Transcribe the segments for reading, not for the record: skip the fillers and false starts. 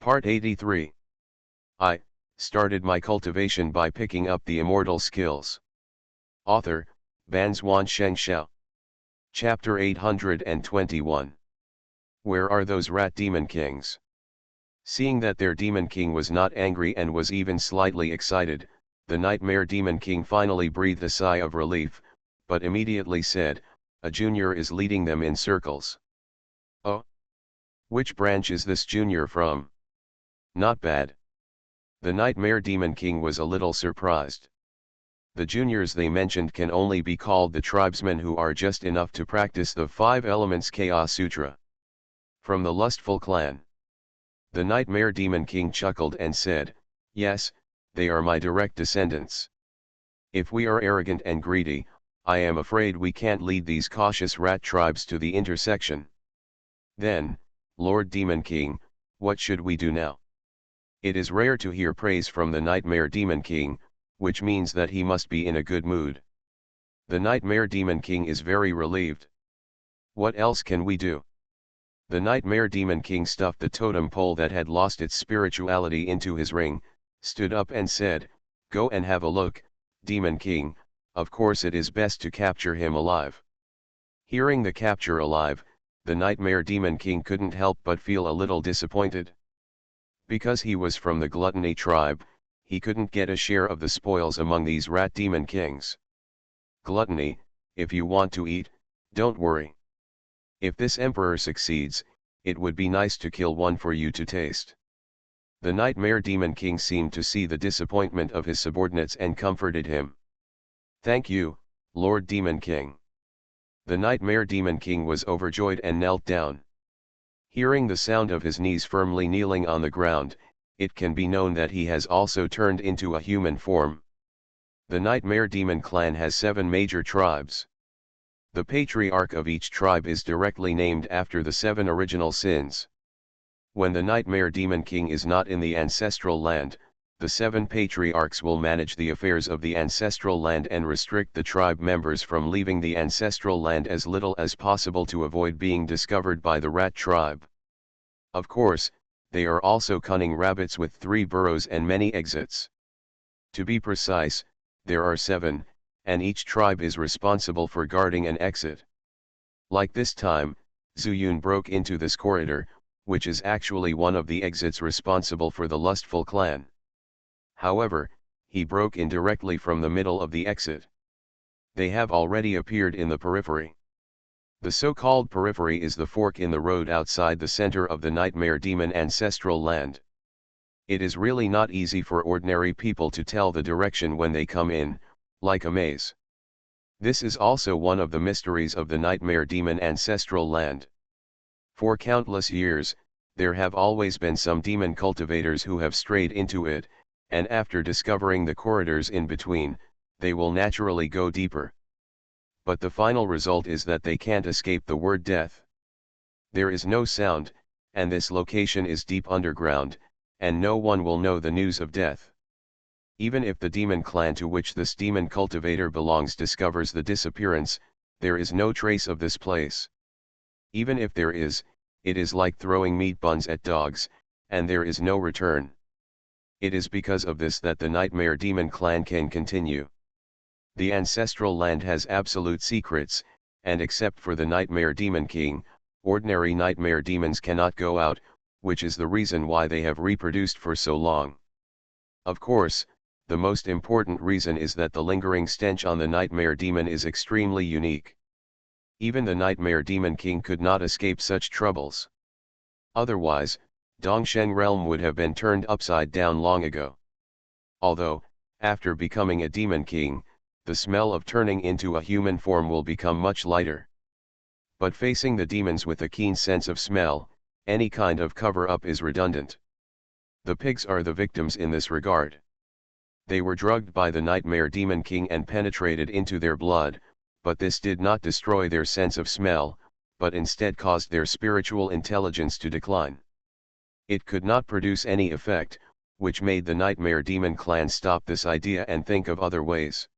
Part 83. I started my cultivation by picking up the immortal skills. Author, Banzuan Xianxia. Chapter 821. Where are those rat demon kings? Seeing that their demon king was not angry and was even slightly excited, the nightmare demon king finally breathed a sigh of relief, but immediately said, "A junior is leading them in circles." "Oh? Which branch is this junior from?" "Not bad." The nightmare demon king was a little surprised. The juniors they mentioned can only be called the tribesmen who are just enough to practice the 5 elements Chaos Sutra. From the lustful clan. The nightmare demon king chuckled and said, "Yes, they are my direct descendants. If we are arrogant and greedy, I am afraid we can't lead these cautious rat tribes to the intersection." Then, Lord Demon King, what should we do now? It is rare to hear praise from the Nightmare Demon King, which means that he must be in a good mood. The Nightmare Demon King is very relieved. What else can we do? The Nightmare Demon King stuffed the totem pole that had lost its spirituality into his ring, stood up and said, "Go and have a look, Demon King. Of course it is best to capture him alive." Hearing the capture alive, the Nightmare Demon King couldn't help but feel a little disappointed. Because he was from the Gluttony tribe, he couldn't get a share of the spoils among these rat demon kings. Gluttony, if you want to eat, don't worry. If this emperor succeeds, it would be nice to kill one for you to taste. The Nightmare Demon King seemed to see the disappointment of his subordinates and comforted him. "Thank you, Lord Demon King." The Nightmare Demon King was overjoyed and knelt down. Hearing the sound of his knees firmly kneeling on the ground, it can be known that he has also turned into a human form. The Nightmare Demon clan has 7 major tribes. The patriarch of each tribe is directly named after the 7 original sins. When the Nightmare Demon King is not in the ancestral land, the 7 patriarchs will manage the affairs of the ancestral land and restrict the tribe members from leaving the ancestral land as little as possible to avoid being discovered by the rat tribe. Of course, they are also cunning rabbits with 3 burrows and many exits. To be precise, there are 7, and each tribe is responsible for guarding an exit. Like this time, Zuyun broke into this corridor, which is actually one of the exits responsible for the lustful clan. However, he broke in directly from the middle of the exit. They have already appeared in the periphery. The so-called periphery is the fork in the road outside the center of the Nightmare Demon ancestral land. It is really not easy for ordinary people to tell the direction when they come in, like a maze. This is also one of the mysteries of the Nightmare Demon ancestral land. For countless years, there have always been some demon cultivators who have strayed into it, and after discovering the corridors in between, they will naturally go deeper. But the final result is that they can't escape the word death. There is no sound, and this location is deep underground, and no one will know the news of death. Even if the demon clan to which this demon cultivator belongs discovers the disappearance, there is no trace of this place. Even if there is, it is like throwing meat buns at dogs, and there is no return. It is because of this that the Nightmare Demon clan can continue. The ancestral land has absolute secrets, and except for the Nightmare Demon King, ordinary nightmare demons cannot go out, which is the reason why they have reproduced for so long. Of course, the most important reason is that the lingering stench on the Nightmare Demon is extremely unique. Even the Nightmare Demon King could not escape such troubles. Otherwise, Dongsheng realm would have been turned upside down long ago. Although, after becoming a demon king, the smell of turning into a human form will become much lighter. But facing the demons with a keen sense of smell, any kind of cover-up is redundant. The pigs are the victims in this regard. They were drugged by the Nightmare Demon King and penetrated into their blood, but this did not destroy their sense of smell, but instead caused their spiritual intelligence to decline. It could not produce any effect, which made the Nightmare Demon clan stop this idea and think of other ways.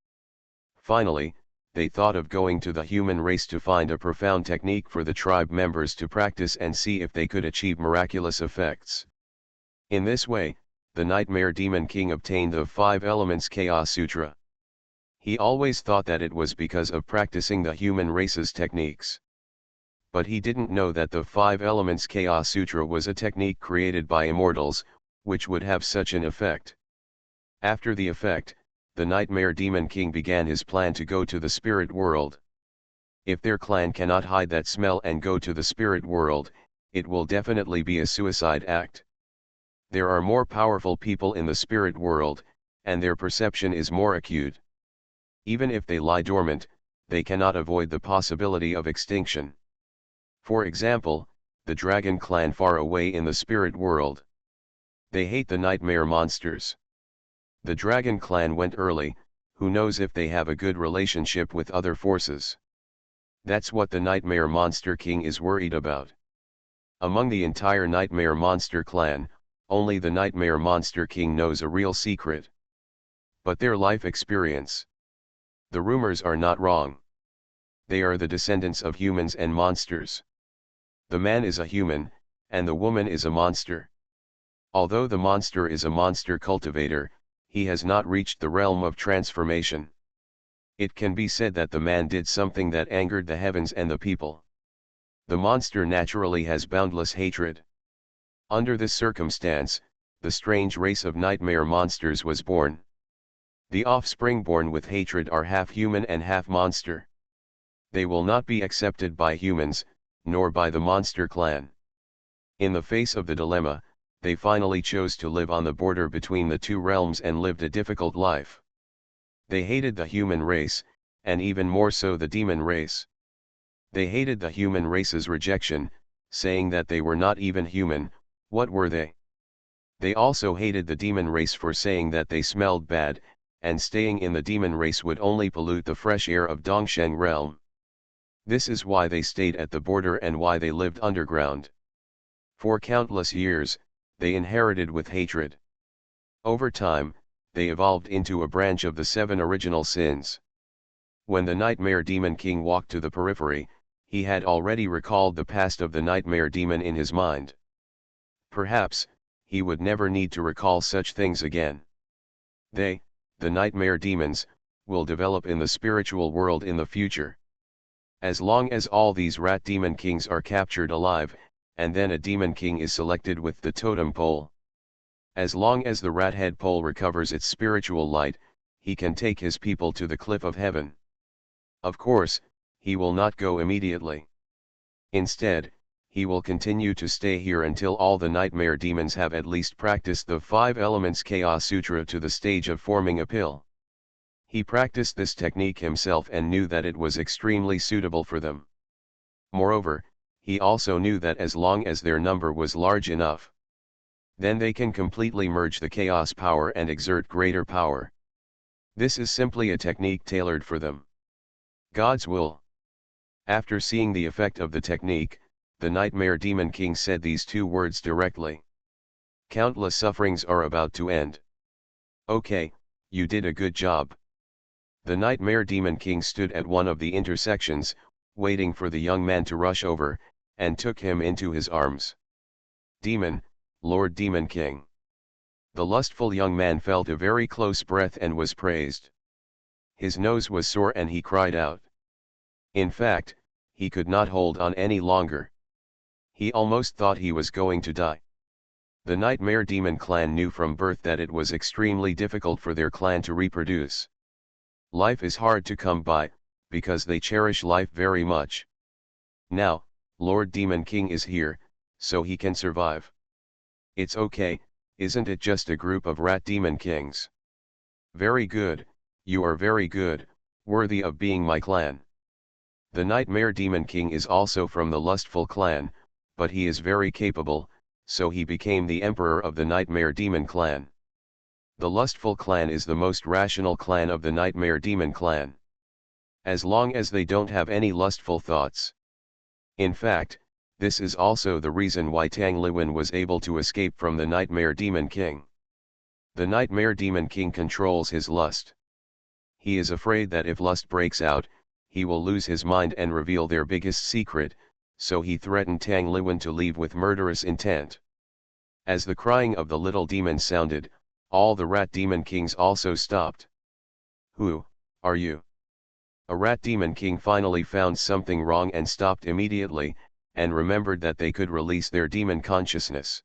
Finally, they thought of going to the human race to find a profound technique for the tribe members to practice and see if they could achieve miraculous effects. In this way, the Nightmare Demon King obtained the 5 Elements Chaos Sutra. He always thought that it was because of practicing the human race's techniques. But he didn't know that the 5 Elements Chaos Sutra was a technique created by immortals, which would have such an effect. After the effect, the Nightmare Demon King began his plan to go to the spirit world. If their clan cannot hide that smell and go to the spirit world, it will definitely be a suicide act. There are more powerful people in the spirit world, and their perception is more acute. Even if they lie dormant, they cannot avoid the possibility of extinction. For example, the dragon clan far away in the spirit world. They hate the nightmare monsters. The dragon clan went early, who knows if they have a good relationship with other forces. That's what the Nightmare Monster King is worried about. Among the entire Nightmare Monster clan, only the Nightmare Monster King knows a real secret. But their life experience. The rumors are not wrong. They are the descendants of humans and monsters. The man is a human, and the woman is a monster. Although the monster is a monster cultivator, he has not reached the realm of transformation. It can be said that the man did something that angered the heavens and the people. The monster naturally has boundless hatred. Under this circumstance, the strange race of nightmare monsters was born. The offspring born with hatred are half human and half monster. They will not be accepted by humans, nor by the monster clan. In the face of the dilemma, they finally chose to live on the border between the two realms and lived a difficult life. They hated the human race, and even more so the demon race. They hated the human race's rejection, saying that they were not even human. What were they? They also hated the demon race for saying that they smelled bad, and staying in the demon race would only pollute the fresh air of Dongsheng realm. This is why they stayed at the border and why they lived underground. For countless years, they inherited with hatred. Over time, they evolved into a branch of the 7 original sins. When the Nightmare Demon King walked to the periphery, he had already recalled the past of the Nightmare Demon in his mind. Perhaps, he would never need to recall such things again. They, the Nightmare Demons, will develop in the spiritual world in the future. As long as all these rat demon kings are captured alive, and then a demon king is selected with the totem pole. As long as the rat head pole recovers its spiritual light, he can take his people to the cliff of heaven. Of course, he will not go immediately. Instead, he will continue to stay here until all the nightmare demons have at least practiced the 5 Elements Chaos Sutra to the stage of forming a pill. He practiced this technique himself and knew that it was extremely suitable for them. Moreover, he also knew that as long as their number was large enough, then they can completely merge the chaos power and exert greater power. This is simply a technique tailored for them. God's will. After seeing the effect of the technique, the Nightmare Demon King said these 2 words directly. Countless sufferings are about to end. Okay, you did a good job. The Nightmare Demon King stood at one of the intersections, waiting for the young man to rush over, and took him into his arms. Demon, Lord Demon King. The lustful young man felt a very close breath and was praised. His nose was sore and he cried out. In fact, he could not hold on any longer. He almost thought he was going to die. The Nightmare Demon clan knew from birth that it was extremely difficult for their clan to reproduce. Life is hard to come by, because they cherish life very much. Now, Lord Demon King is here, so he can survive. It's okay, isn't it just a group of rat demon kings? Very good, you are very good, worthy of being my clan. The Nightmare Demon King is also from the Lustful clan, but he is very capable, so he became the emperor of the Nightmare Demon clan. The Lustful clan is the most rational clan of the Nightmare Demon clan. As long as they don't have any lustful thoughts. In fact, this is also the reason why Tang Liwen was able to escape from the Nightmare Demon King. The Nightmare Demon King controls his lust. He is afraid that if lust breaks out, he will lose his mind and reveal their biggest secret, so he threatened Tang Liwen to leave with murderous intent. As the crying of the little demon sounded, all the rat demon kings also stopped. "Who are you?" A rat demon king finally found something wrong and stopped immediately, and remembered that they could release their demon consciousness.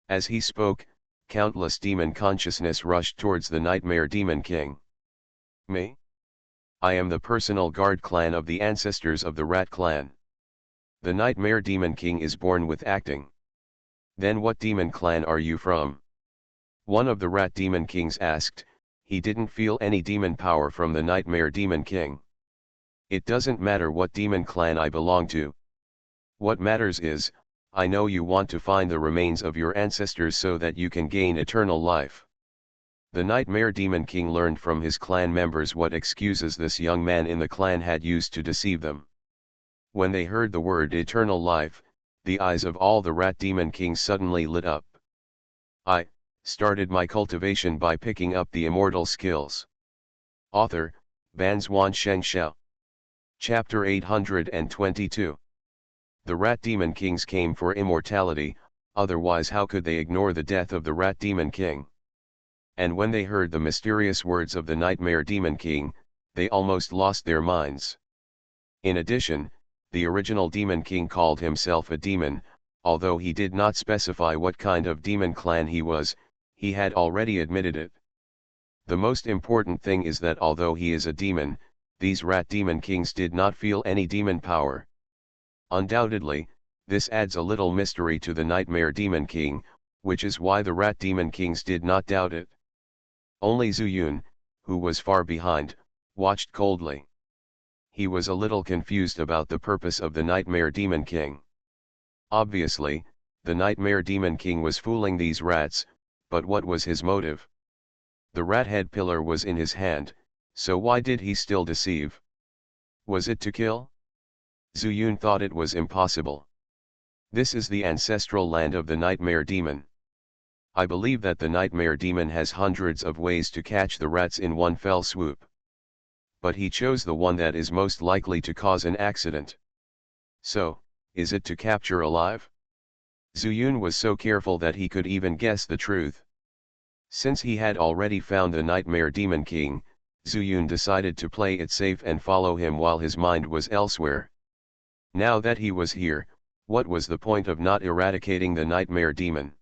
As he spoke, countless demon consciousness rushed towards the Nightmare Demon King. "Me? I am the personal guard clan of the ancestors of the Rat Clan. The Nightmare Demon King is born with acting." "Then what demon clan are you from?" one of the Rat Demon Kings asked. He didn't feel any demon power from the Nightmare Demon King. "It doesn't matter what demon clan I belong to. What matters is, I know you want to find the remains of your ancestors so that you can gain eternal life." The Nightmare Demon King learned from his clan members what excuses this young man in the clan had used to deceive them. When they heard the word eternal life, the eyes of all the Rat Demon Kings suddenly lit up. "I started my cultivation by picking up the immortal skills." Author, Banzhuan Xianxia. Chapter 822. The Rat Demon Kings came for immortality, otherwise how could they ignore the death of the Rat Demon King? And when they heard the mysterious words of the Nightmare Demon King, they almost lost their minds. In addition, the original Demon King called himself a demon, although he did not specify what kind of demon clan he was. He had already admitted it. The most important thing is that although he is a demon, these Rat Demon Kings did not feel any demon power. Undoubtedly, this adds a little mystery to the Nightmare Demon King, which is why the Rat Demon Kings did not doubt it. Only Zuyun, who was far behind, watched coldly. He was a little confused about the purpose of the Nightmare Demon King. Obviously, the Nightmare Demon King was fooling these rats, but what was his motive? The rat head pillar was in his hand, so why did he still deceive? Was it to kill? Zuyun thought it was impossible. This is the ancestral land of the Nightmare Demon. I believe that the Nightmare Demon has hundreds of ways to catch the rats in one fell swoop. But he chose the one that is most likely to cause an accident. So, is it to capture alive? Zuyun was so careful that he could even guess the truth. Since he had already found the Nightmare Demon King, Zuyun decided to play it safe and follow him while his mind was elsewhere. Now that he was here, what was the point of not eradicating the Nightmare Demon?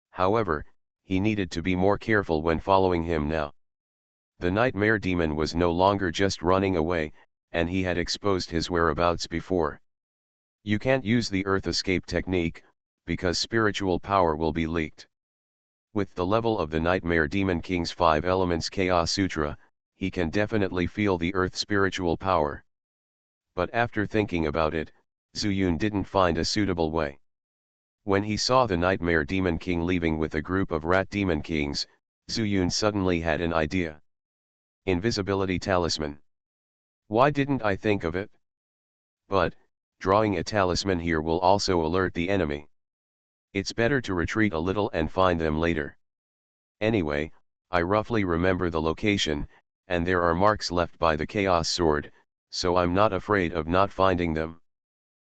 However, he needed to be more careful when following him now. The Nightmare Demon was no longer just running away, and he had exposed his whereabouts before. You can't use the Earth Escape technique, because spiritual power will be leaked. With the level of the Nightmare Demon King's 5 Elements Chaos Sutra, he can definitely feel the Earth's spiritual power. But after thinking about it, Zuyun didn't find a suitable way. When he saw the Nightmare Demon King leaving with a group of Rat Demon Kings, Zuyun suddenly had an idea. Invisibility talisman. Why didn't I think of it? But, drawing a talisman here will also alert the enemy. It's better to retreat a little and find them later. Anyway, I roughly remember the location, and there are marks left by the Chaos Sword, so I'm not afraid of not finding them.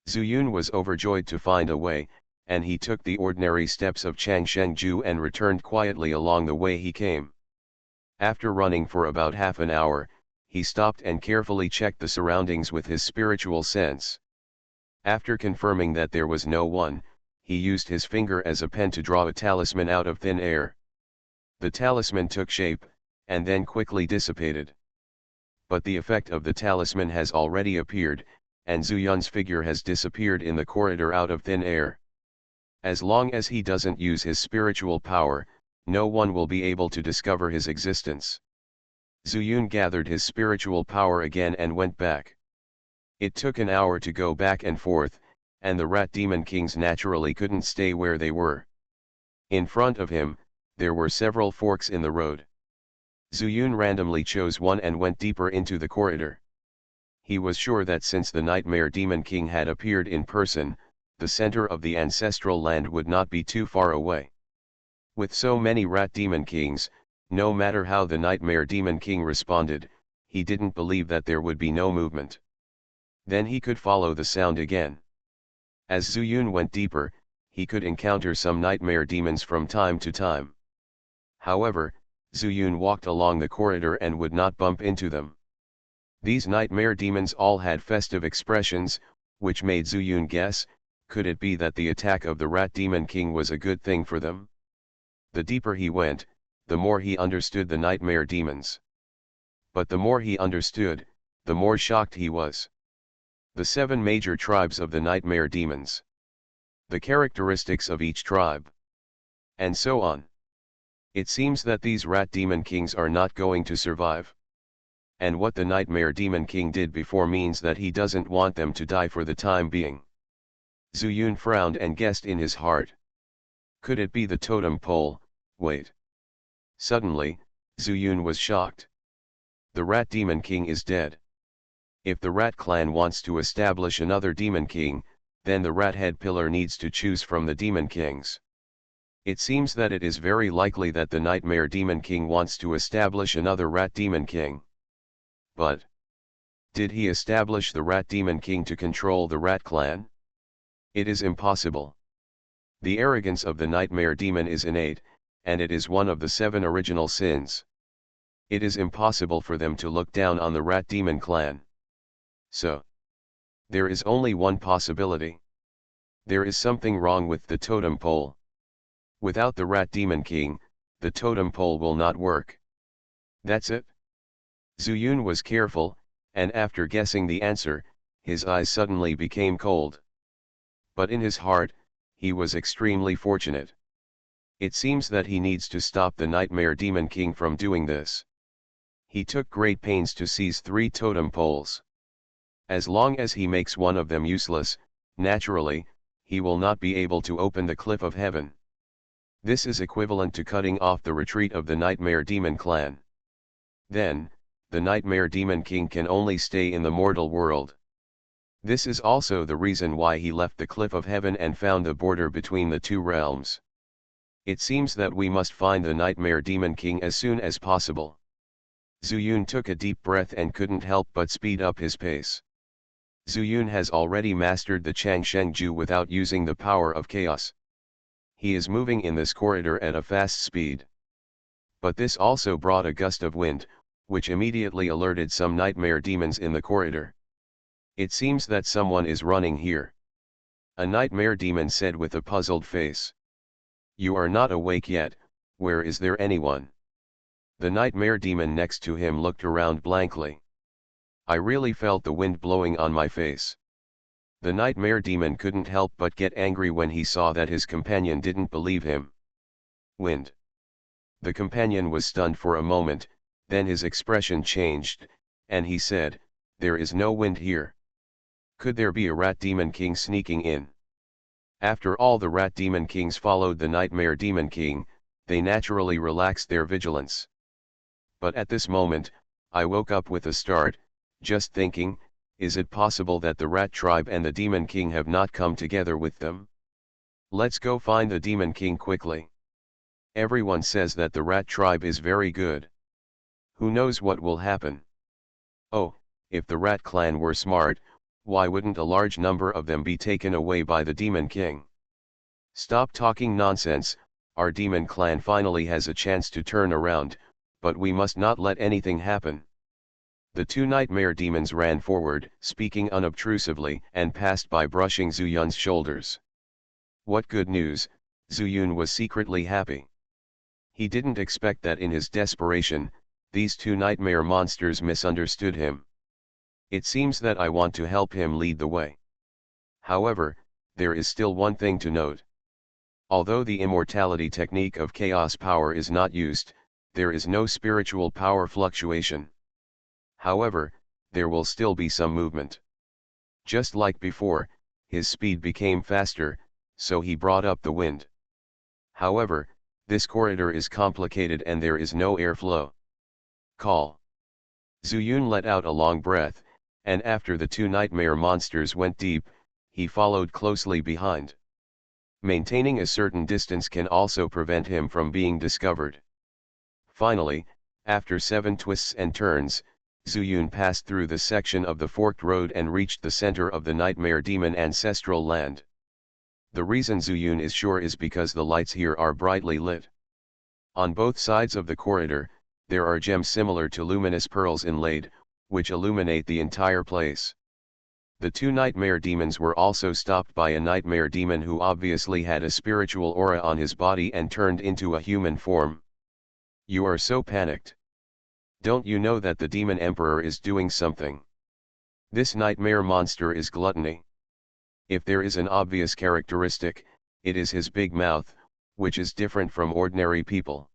Zuyun was overjoyed to find a way, and he took the ordinary steps of Changshengju and returned quietly along the way he came. After running for about half an hour, he stopped and carefully checked the surroundings with his spiritual sense. After confirming that there was no one, he used his finger as a pen to draw a talisman out of thin air. The talisman took shape, and then quickly dissipated. But the effect of the talisman has already appeared, and Zuyun's figure has disappeared in the corridor out of thin air. As long as he doesn't use his spiritual power, no one will be able to discover his existence. Zuyun gathered his spiritual power again and went back. It took an hour to go back and forth, and the Rat Demon Kings naturally couldn't stay where they were. In front of him, there were several forks in the road. Zuyun randomly chose one and went deeper into the corridor. He was sure that since the Nightmare Demon King had appeared in person, the center of the ancestral land would not be too far away. With so many Rat Demon Kings, no matter how the Nightmare Demon King responded, he didn't believe that there would be no movement. Then he could follow the sound again. As Zuyun went deeper, he could encounter some nightmare demons from time to time. However, Zuyun walked along the corridor and would not bump into them. These nightmare demons all had festive expressions, which made Zuyun guess, could it be that the attack of the Rat Demon King was a good thing for them? The deeper he went, the more he understood the nightmare demons. But the more he understood, the more shocked he was. The 7 major tribes of the nightmare demons. The characteristics of each tribe. And so on. It seems that these Rat Demon Kings are not going to survive. And what the Nightmare Demon King did before means that he doesn't want them to die for the time being. Zuyun frowned and guessed in his heart. Could it be the totem pole? Wait. Suddenly, Zuyun was shocked. The Rat Demon King is dead. If the Rat Clan wants to establish another Demon King, then the Rat Head Pillar needs to choose from the Demon Kings. It seems that it is very likely that the Nightmare Demon King wants to establish another Rat Demon King. But did he establish the Rat Demon King to control the Rat Clan? It is impossible. The arrogance of the Nightmare Demon is innate, and it is one of the 7 original sins. It is impossible for them to look down on the Rat Demon Clan. So, there is only one possibility. There is something wrong with the totem pole. Without the Rat Demon King, the totem pole will not work. That's it. Zuyun was careful, and after guessing the answer, his eyes suddenly became cold. But in his heart, he was extremely fortunate. It seems that he needs to stop the Nightmare Demon King from doing this. He took great pains to seize 3 totem poles. As long as he makes one of them useless, naturally, he will not be able to open the cliff of heaven. This is equivalent to cutting off the retreat of the Nightmare Demon Clan. Then, the Nightmare Demon King can only stay in the mortal world. This is also the reason why he left the cliff of heaven and found the border between the 2 realms. It seems that we must find the Nightmare Demon King as soon as possible. Zuyun took a deep breath and couldn't help but speed up his pace. Zuyun has already mastered the Changshengju without using the power of chaos. He is moving in this corridor at a fast speed. But this also brought a gust of wind, which immediately alerted some nightmare demons in the corridor. It seems that someone is running here. A nightmare demon said with a puzzled face. You are not awake yet, where is there anyone? The nightmare demon next to him looked around blankly. I really felt the wind blowing on my face. The nightmare demon couldn't help but get angry when he saw that his companion didn't believe him. Wind. The companion was stunned for a moment, then his expression changed, and he said, there is no wind here. Could there be a Rat Demon King sneaking in? After all the Rat Demon Kings followed the Nightmare Demon King, they naturally relaxed their vigilance. But at this moment, I woke up with a start, just thinking, is it possible that the Rat Tribe and the Demon King have not come together with them? Let's go find the Demon King quickly. Everyone says that the Rat Tribe is very good. Who knows what will happen? Oh, if the Rat Clan were smart, why wouldn't a large number of them be taken away by the Demon King? Stop talking nonsense, our Demon Clan finally has a chance to turn around, but we must not let anything happen. The 2 nightmare demons ran forward, speaking unobtrusively, and passed by brushing Zuyun's shoulders. What good news, Zuyun was secretly happy. He didn't expect that in his desperation, these 2 nightmare monsters misunderstood him. It seems that I want to help him lead the way. However, there is still one thing to note. Although the immortality technique of chaos power is not used, there is no spiritual power fluctuation. However, there will still be some movement. Just like before, his speed became faster, so he brought up the wind. However, this corridor is complicated and there is no airflow. Call. Zuyun let out a long breath, and after the 2 nightmare monsters went deep, he followed closely behind. Maintaining a certain distance can also prevent him from being discovered. Finally, after 7 twists and turns, Zuyun passed through the section of the forked road and reached the center of the Nightmare Demon ancestral land. The reason Zuyun is sure is because the lights here are brightly lit. On both sides of the corridor, there are gems similar to luminous pearls inlaid, which illuminate the entire place. The two nightmare demons were also stopped by a nightmare demon who obviously had a spiritual aura on his body and turned into a human form. You are so panicked. Don't you know that the demon emperor is doing something? This nightmare monster is gluttony. If there is an obvious characteristic, it is his big mouth, which is different from ordinary people.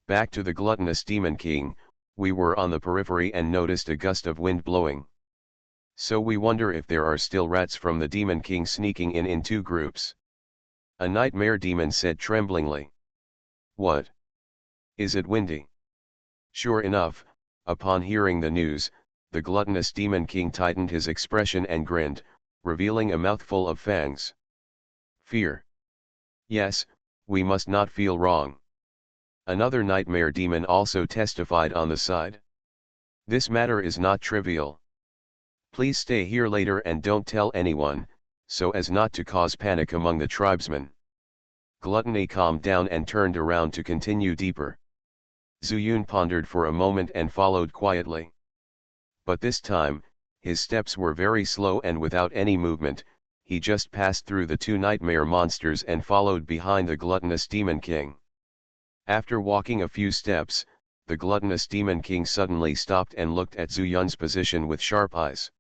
Back to the gluttonous demon king, we were on the periphery and noticed a gust of wind blowing. So we wonder if there are still rats from the demon king sneaking in two groups. A nightmare demon said tremblingly. What? Is it windy? Sure enough, upon hearing the news, the gluttonous demon king tightened his expression and grinned, revealing a mouthful of fangs. Fear. Yes, we must not feel wrong. Another nightmare demon also testified on the side. This matter is not trivial. Please stay here later and don't tell anyone, so as not to cause panic among the tribesmen. Gluttony calmed down and turned around to continue deeper. Zuyun pondered for a moment and followed quietly. But this time, his steps were very slow and without any movement, he just passed through the two nightmare monsters and followed behind the gluttonous demon king. After walking a few steps, the gluttonous demon king suddenly stopped and looked at Zuyun's position with sharp eyes.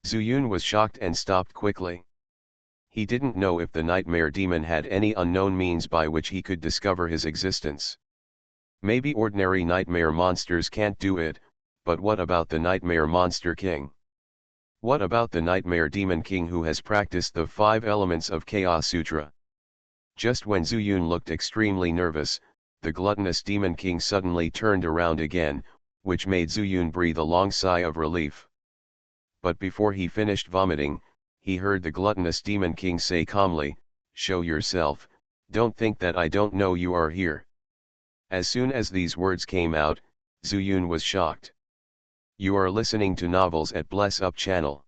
Zuyun was shocked and stopped quickly. He didn't know if the nightmare demon had any unknown means by which he could discover his existence. Maybe ordinary nightmare monsters can't do it, but what about the nightmare monster king? What about the nightmare demon king who has practiced the 5 elements of Chaos Sutra? Just when Zuyun looked extremely nervous, the gluttonous demon king suddenly turned around again, which made Zuyun breathe a long sigh of relief. But before he finished vomiting, he heard the gluttonous demon king say calmly, "Show yourself, don't think that I don't know you are here." As soon as these words came out, Zuyun was shocked. You are listening to novels at Bless Up channel.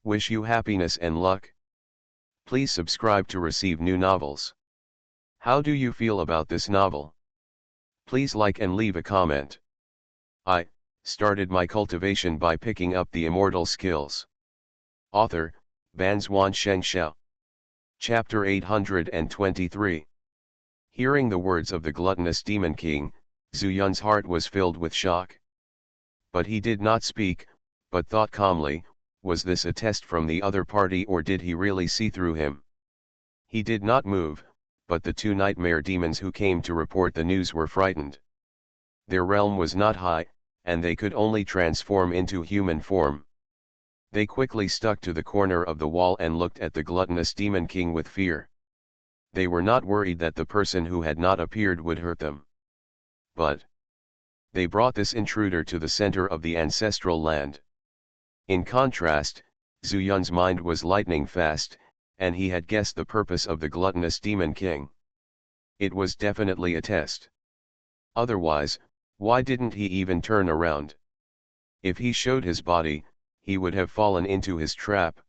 Wish you happiness and luck. Please subscribe to receive new novels. How do you feel about this novel? Please like and leave a comment. I started my cultivation by picking up the immortal skills. Author, Banzuan Xianxia. Chapter 823. Hearing the words of the gluttonous demon king, Zuyun's heart was filled with shock. But he did not speak, but thought calmly, was this a test from the other party or did he really see through him? He did not move, but the two nightmare demons who came to report the news were frightened. Their realm was not high, and they could only transform into human form. They quickly stuck to the corner of the wall and looked at the gluttonous demon king with fear. They were not worried that the person who had not appeared would hurt them. But they brought this intruder to the center of the ancestral land. In contrast, Zuyun's mind was lightning fast, and he had guessed the purpose of the gluttonous demon king. It was definitely a test. Otherwise, why didn't he even turn around? If he showed his body, he would have fallen into his trap.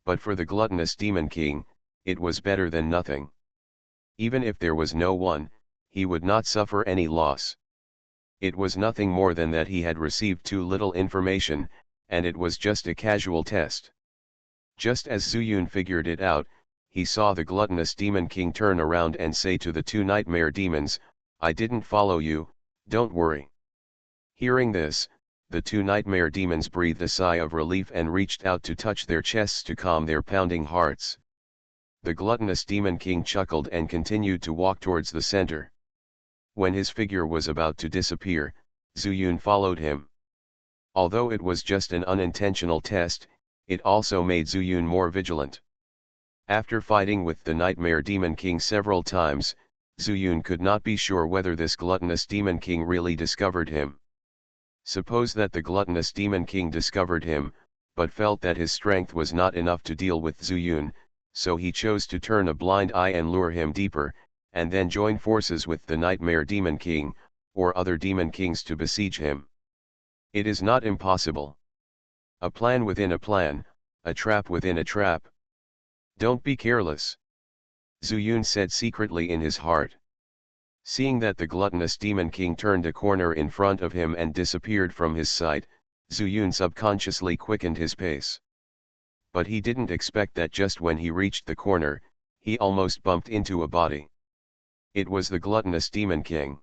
But for the gluttonous demon king, it was better than nothing. Even if there was no one, he would not suffer any loss. It was nothing more than that he had received too little information, and it was just a casual test. Just as Zuyun figured it out, he saw the gluttonous demon king turn around and say to the two nightmare demons, "I didn't follow you, don't worry." Hearing this, the two nightmare demons breathed a sigh of relief and reached out to touch their chests to calm their pounding hearts. The gluttonous demon king chuckled and continued to walk towards the center. When his figure was about to disappear, Zuyun followed him. Although it was just an unintentional test, it also made Zuyun more vigilant. After fighting with the nightmare demon king several times, Zuyun could not be sure whether this gluttonous demon king really discovered him. Suppose that the gluttonous demon king discovered him, but felt that his strength was not enough to deal with Zuyun, so he chose to turn a blind eye and lure him deeper, and then join forces with the nightmare demon king, or other demon kings to besiege him. It is not impossible. A plan within a plan, a trap within a trap. Don't be careless, Zuyun said secretly in his heart. Seeing that the gluttonous Demon King turned a corner in front of him and disappeared from his sight, Zuyun subconsciously quickened his pace. But he didn't expect that just when he reached the corner, he almost bumped into a body. It was the gluttonous Demon King.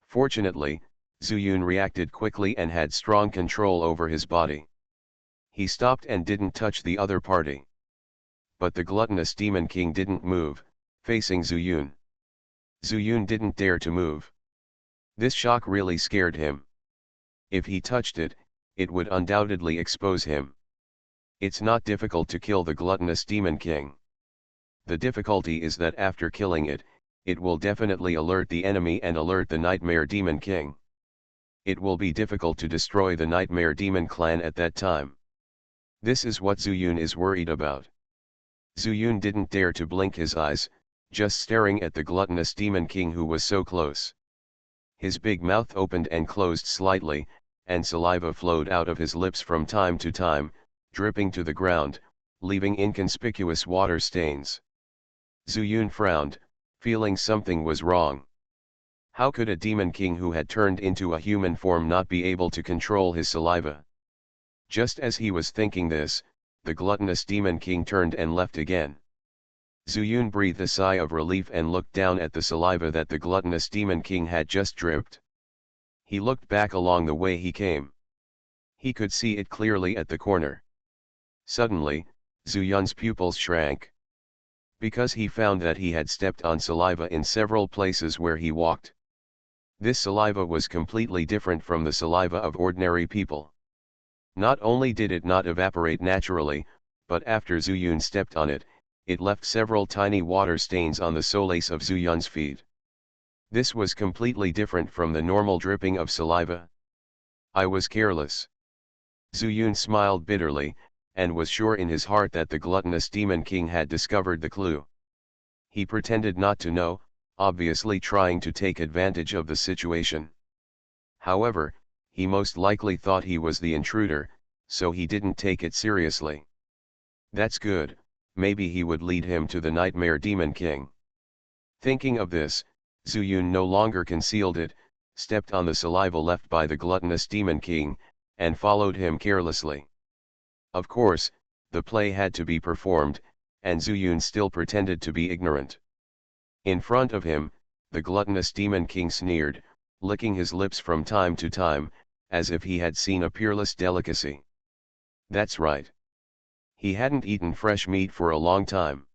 Fortunately, Zuyun reacted quickly and had strong control over his body. He stopped and didn't touch the other party. But the gluttonous Demon King didn't move, facing Zuyun. Zuyun didn't dare to move. This shock really scared him. If he touched it, it would undoubtedly expose him. It's not difficult to kill the gluttonous Demon King. The difficulty is that after killing it, it will definitely alert the enemy and alert the Nightmare Demon King. It will be difficult to destroy the Nightmare Demon clan at that time. This is what Zuyun is worried about. Zuyun didn't dare to blink his eyes, just staring at the gluttonous Demon King who was so close. His big mouth opened and closed slightly, and saliva flowed out of his lips from time to time, dripping to the ground, leaving inconspicuous water stains. Zuyun frowned, feeling something was wrong. How could a Demon King who had turned into a human form not be able to control his saliva? Just as he was thinking this, the gluttonous Demon King turned and left again. Zuyun breathed a sigh of relief and looked down at the saliva that the gluttonous Demon King had just dripped. He looked back along the way he came. He could see it clearly at the corner. Suddenly, Zuyun's pupils shrank. Because he found that he had stepped on saliva in several places where he walked. This saliva was completely different from the saliva of ordinary people. Not only did it not evaporate naturally, but after Zuyun stepped on it, it left several tiny water stains on the soles of Zuyun's feet. This was completely different from the normal dripping of saliva. I was careless. Zuyun smiled bitterly, and was sure in his heart that the gluttonous Demon King had discovered the clue. He pretended not to know, obviously trying to take advantage of the situation. However, he most likely thought he was the intruder, so he didn't take it seriously. That's good, maybe he would lead him to the Nightmare Demon King. Thinking of this, Zuyun no longer concealed it, stepped on the saliva left by the gluttonous Demon King, and followed him carelessly. Of course, the play had to be performed, and Zuyun still pretended to be ignorant. In front of him, the gluttonous Demon King sneered, licking his lips from time to time, as if he had seen a peerless delicacy. That's right. He hadn't eaten fresh meat for a long time.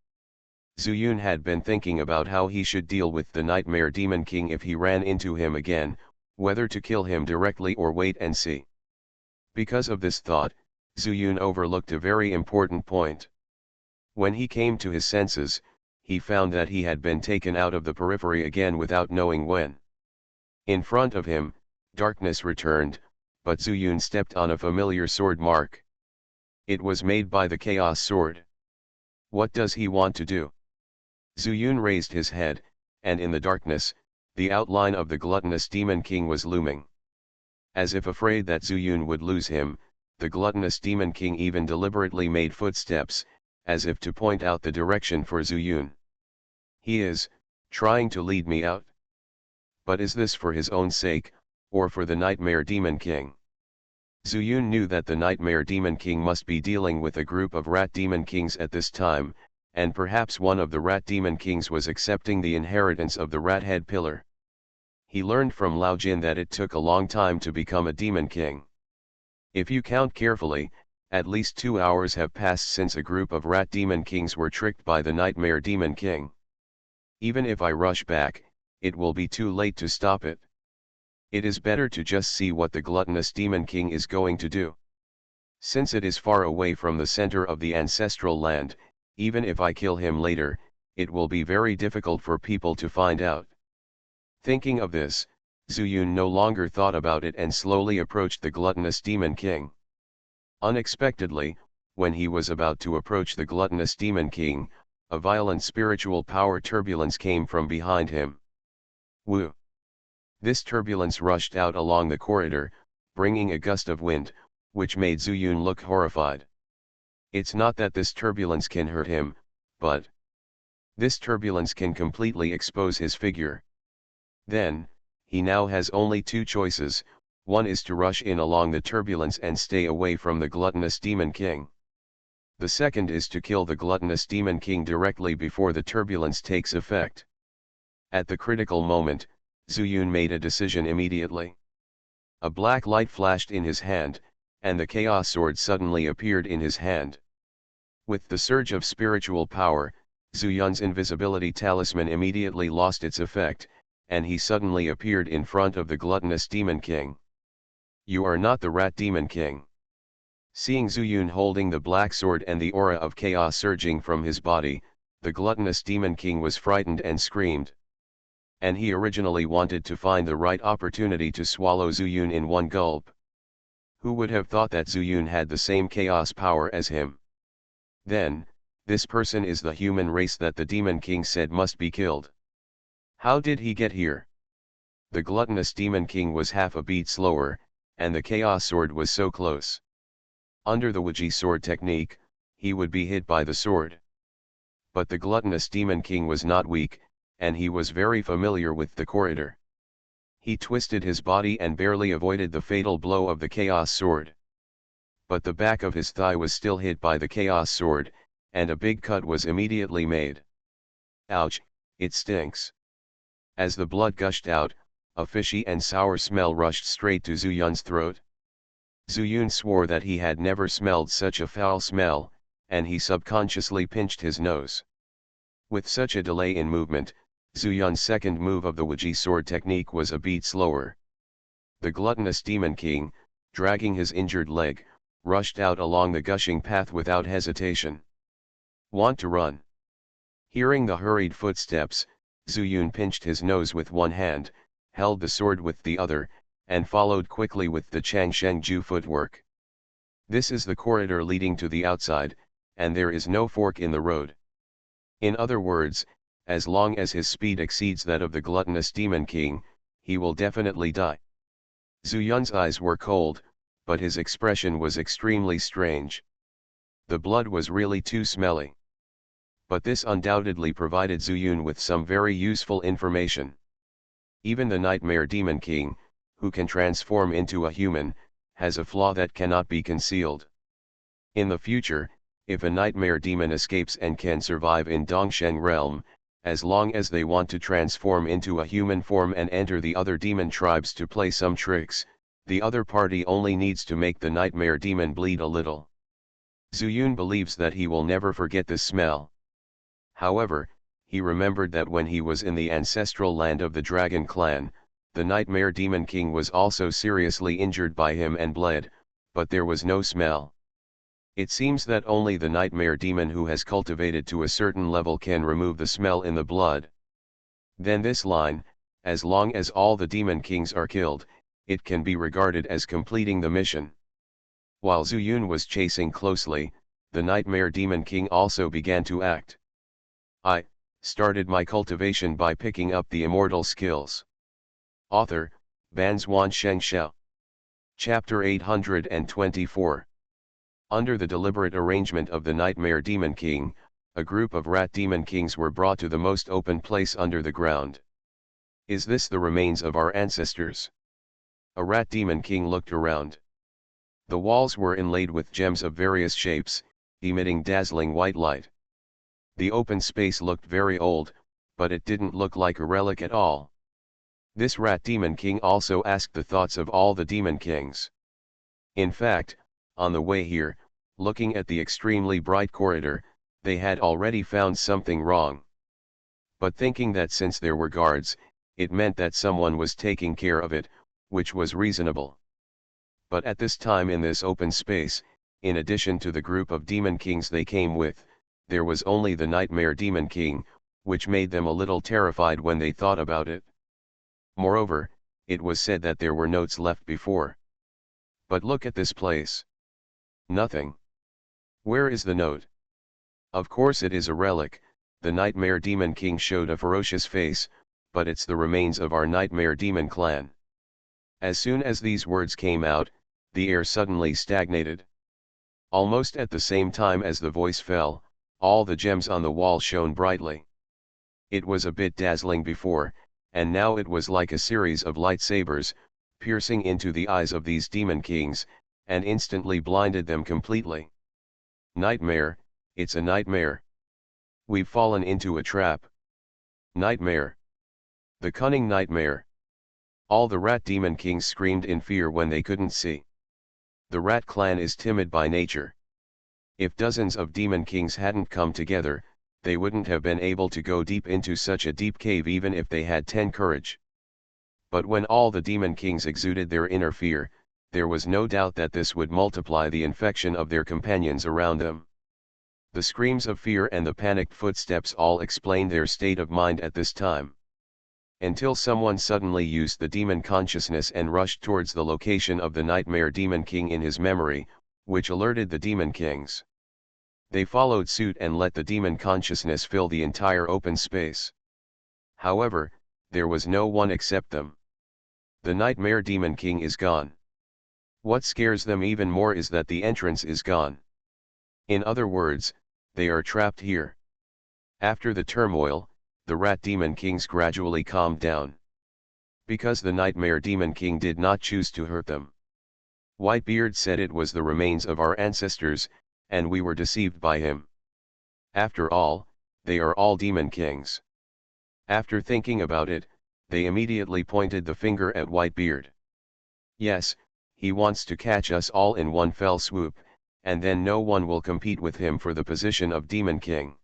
Zuyun had been thinking about how he should deal with the Nightmare Demon King if he ran into him again, whether to kill him directly or wait and see. Because of this thought, Zuyun overlooked a very important point. When he came to his senses, he found that he had been taken out of the periphery again without knowing when. In front of him, darkness returned, but Zuyun stepped on a familiar sword mark. It was made by the Chaos Sword. What does he want to do? Zuyun raised his head, and in the darkness, the outline of the gluttonous Demon King was looming. As if afraid that Zuyun would lose him, the gluttonous Demon King even deliberately made footsteps, as if to point out the direction for Zuyun. He is trying to lead me out. But is this for his own sake, or for the Nightmare Demon King? Zuyun knew that the Nightmare Demon King must be dealing with a group of Rat Demon Kings at this time, and perhaps one of the Rat Demon Kings was accepting the inheritance of the Rat Head Pillar. He learned from Lao Jin that it took a long time to become a Demon King. If you count carefully, at least 2 hours have passed since a group of Rat Demon Kings were tricked by the Nightmare Demon King. Even if I rush back, it will be too late to stop it. It is better to just see what the gluttonous Demon King is going to do. Since it is far away from the center of the ancestral land, even if I kill him later, it will be very difficult for people to find out. Thinking of this, Zuyun no longer thought about it and slowly approached the gluttonous Demon King. Unexpectedly, when he was about to approach the gluttonous Demon King, a violent spiritual power turbulence came from behind him. Woo! This turbulence rushed out along the corridor, bringing a gust of wind, which made Zuyun look horrified. It's not that this turbulence can hurt him, but this turbulence can completely expose his figure. Then, he now has only two choices. One is to rush in along the turbulence and stay away from the gluttonous Demon King. The second is to kill the gluttonous Demon King directly before the turbulence takes effect. At the critical moment, Zuyun made a decision immediately. A black light flashed in his hand, and the Chaos Sword suddenly appeared in his hand. With the surge of spiritual power, Zuyun's invisibility talisman immediately lost its effect, and he suddenly appeared in front of the gluttonous Demon King. "You are not the Rat Demon King." Seeing Zuyun holding the black sword and the aura of chaos surging from his body, the gluttonous Demon King was frightened and screamed. And he originally wanted to find the right opportunity to swallow Zuyun in one gulp. Who would have thought that Zuyun had the same chaos power as him? Then, this person is the human race that the Demon King said must be killed. How did he get here? The gluttonous Demon King was half a beat slower, and the Chaos Sword was so close. Under the Wuji sword technique, he would be hit by the sword. But the gluttonous Demon King was not weak, and he was very familiar with the corridor. He twisted his body and barely avoided the fatal blow of the Chaos Sword. But the back of his thigh was still hit by the Chaos Sword, and a big cut was immediately made. Ouch, it stinks. As the blood gushed out, a fishy and sour smell rushed straight to Zuyun's throat. Zuyun swore that he had never smelled such a foul smell, and he subconsciously pinched his nose. With such a delay in movement, Zuyun's second move of the Wuji sword technique was a beat slower. The gluttonous Demon King, dragging his injured leg, rushed out along the gushing path without hesitation. "Want to run?" Hearing the hurried footsteps, Zuyun pinched his nose with one hand, held the sword with the other, and followed quickly with the Changshengju footwork. This is the corridor leading to the outside, and there is no fork in the road. In other words, as long as his speed exceeds that of the gluttonous Demon King, he will definitely die. Zuyun's eyes were cold, but his expression was extremely strange. The blood was really too smelly. But this undoubtedly provided Zuyun with some very useful information. Even the Nightmare Demon King, who can transform into a human, has a flaw that cannot be concealed. In the future, if a nightmare demon escapes and can survive in Dongsheng realm, as long as they want to transform into a human form and enter the other demon tribes to play some tricks, the other party only needs to make the nightmare demon bleed a little. Zuyun believes that he will never forget this smell. However, he remembered that when he was in the ancestral land of the Dragon Clan, the Nightmare Demon King was also seriously injured by him and bled, but there was no smell. It seems that only the Nightmare Demon who has cultivated to a certain level can remove the smell in the blood. Then this line, as long as all the Demon Kings are killed, it can be regarded as completing the mission. While Zuyun was chasing closely, the Nightmare Demon King also began to act. I started my cultivation by picking up the immortal skills. Author, Banzuan Xianxia. Chapter 824. Under the deliberate arrangement of the Nightmare Demon King, a group of Rat Demon Kings were brought to the most open place under the ground. "Is this the remains of our ancestors?" A Rat Demon King looked around. The walls were inlaid with gems of various shapes, emitting dazzling white light. The open space looked very old, but it didn't look like a relic at all. This Rat Demon King also asked the thoughts of all the Demon Kings. In fact, on the way here, looking at the extremely bright corridor, they had already found something wrong. But thinking that since there were guards, it meant that someone was taking care of it, which was reasonable. But at this time in this open space, in addition to the group of Demon Kings they came with, there was only the Nightmare Demon King, which made them a little terrified when they thought about it. Moreover, it was said that there were notes left before. But look at this place. Nothing. Where is the note? Of course it is a relic. The Nightmare Demon King showed a ferocious face, but it's the remains of our Nightmare Demon clan. As soon as these words came out, the air suddenly stagnated. Almost at the same time as the voice fell, All the gems on the wall shone brightly. It was a bit dazzling before, and now it was like a series of lightsabers, piercing into the eyes of these demon kings, and instantly blinded them completely. Nightmare, it's a nightmare. We've fallen into a trap. Nightmare. The cunning nightmare. All the rat demon kings screamed in fear when they couldn't see. The rat clan is timid by nature. If dozens of demon kings hadn't come together, they wouldn't have been able to go deep into such a deep cave even if they had 10 courage. But when all the demon kings exuded their inner fear, there was no doubt that this would multiply the infection of their companions around them. The screams of fear and the panicked footsteps all explained their state of mind at this time. Until someone suddenly used the demon consciousness and rushed towards the location of the nightmare demon king in his memory, which alerted the demon kings. They followed suit and let the demon consciousness fill the entire open space. However, there was no one except them. The nightmare demon king is gone. What scares them even more is that the entrance is gone. In other words, they are trapped here. After the turmoil, the rat demon kings gradually calmed down. Because the nightmare demon king did not choose to hurt them. Whitebeard said it was the remains of our ancestors, and we were deceived by him. After all, they are all demon kings. After thinking about it, they immediately pointed the finger at Whitebeard. Yes, he wants to catch us all in one fell swoop, and then no one will compete with him for the position of demon king.